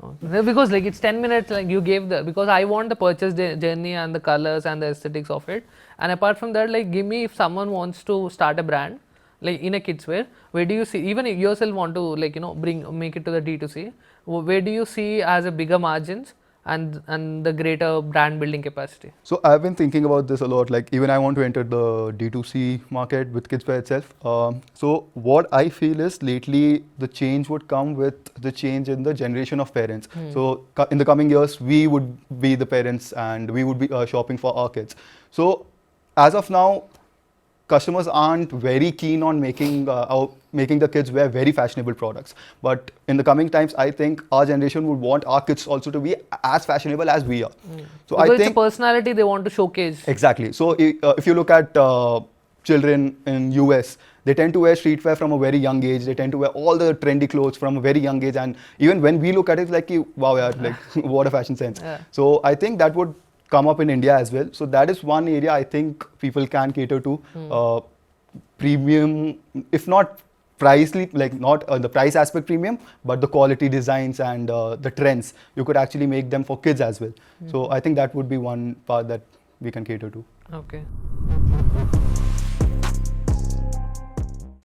Okay. Because like it's 10 minutes, like you gave because I want the purchase journey and the colors and the aesthetics of it. And apart from that, like give me, if someone wants to start a brand like in a kids wear, where do you see, even if yourself want to like make it to the D2C, where do you see as a bigger margins and the greater brand building capacity? So I've been thinking about this a lot. Like even I want to enter the D2C market with kidswear itself. So what I feel is lately the change would come with the change in the generation of parents. So in the coming years, we would be the parents and we would be shopping for our kids. So as of now, customers aren't very keen on making the kids wear very fashionable products. But in the coming times, I think our generation would want our kids also to be as fashionable as we are. So Because I it's a think personality they want to showcase. exactly. So if you look at children in US, they tend to wear streetwear from a very young age. They tend to wear all the trendy clothes from a very young age. And even when we look at it, it's like, wow, yeah, like what a fashion sense. Yeah. So I think that would come up in India as well. So that is one area I think people can cater to. Premium, if not pricely, like not the price aspect premium, but the quality designs and the trends, you could actually make them for kids as well. So I think that would be one part that we can cater to. Okay.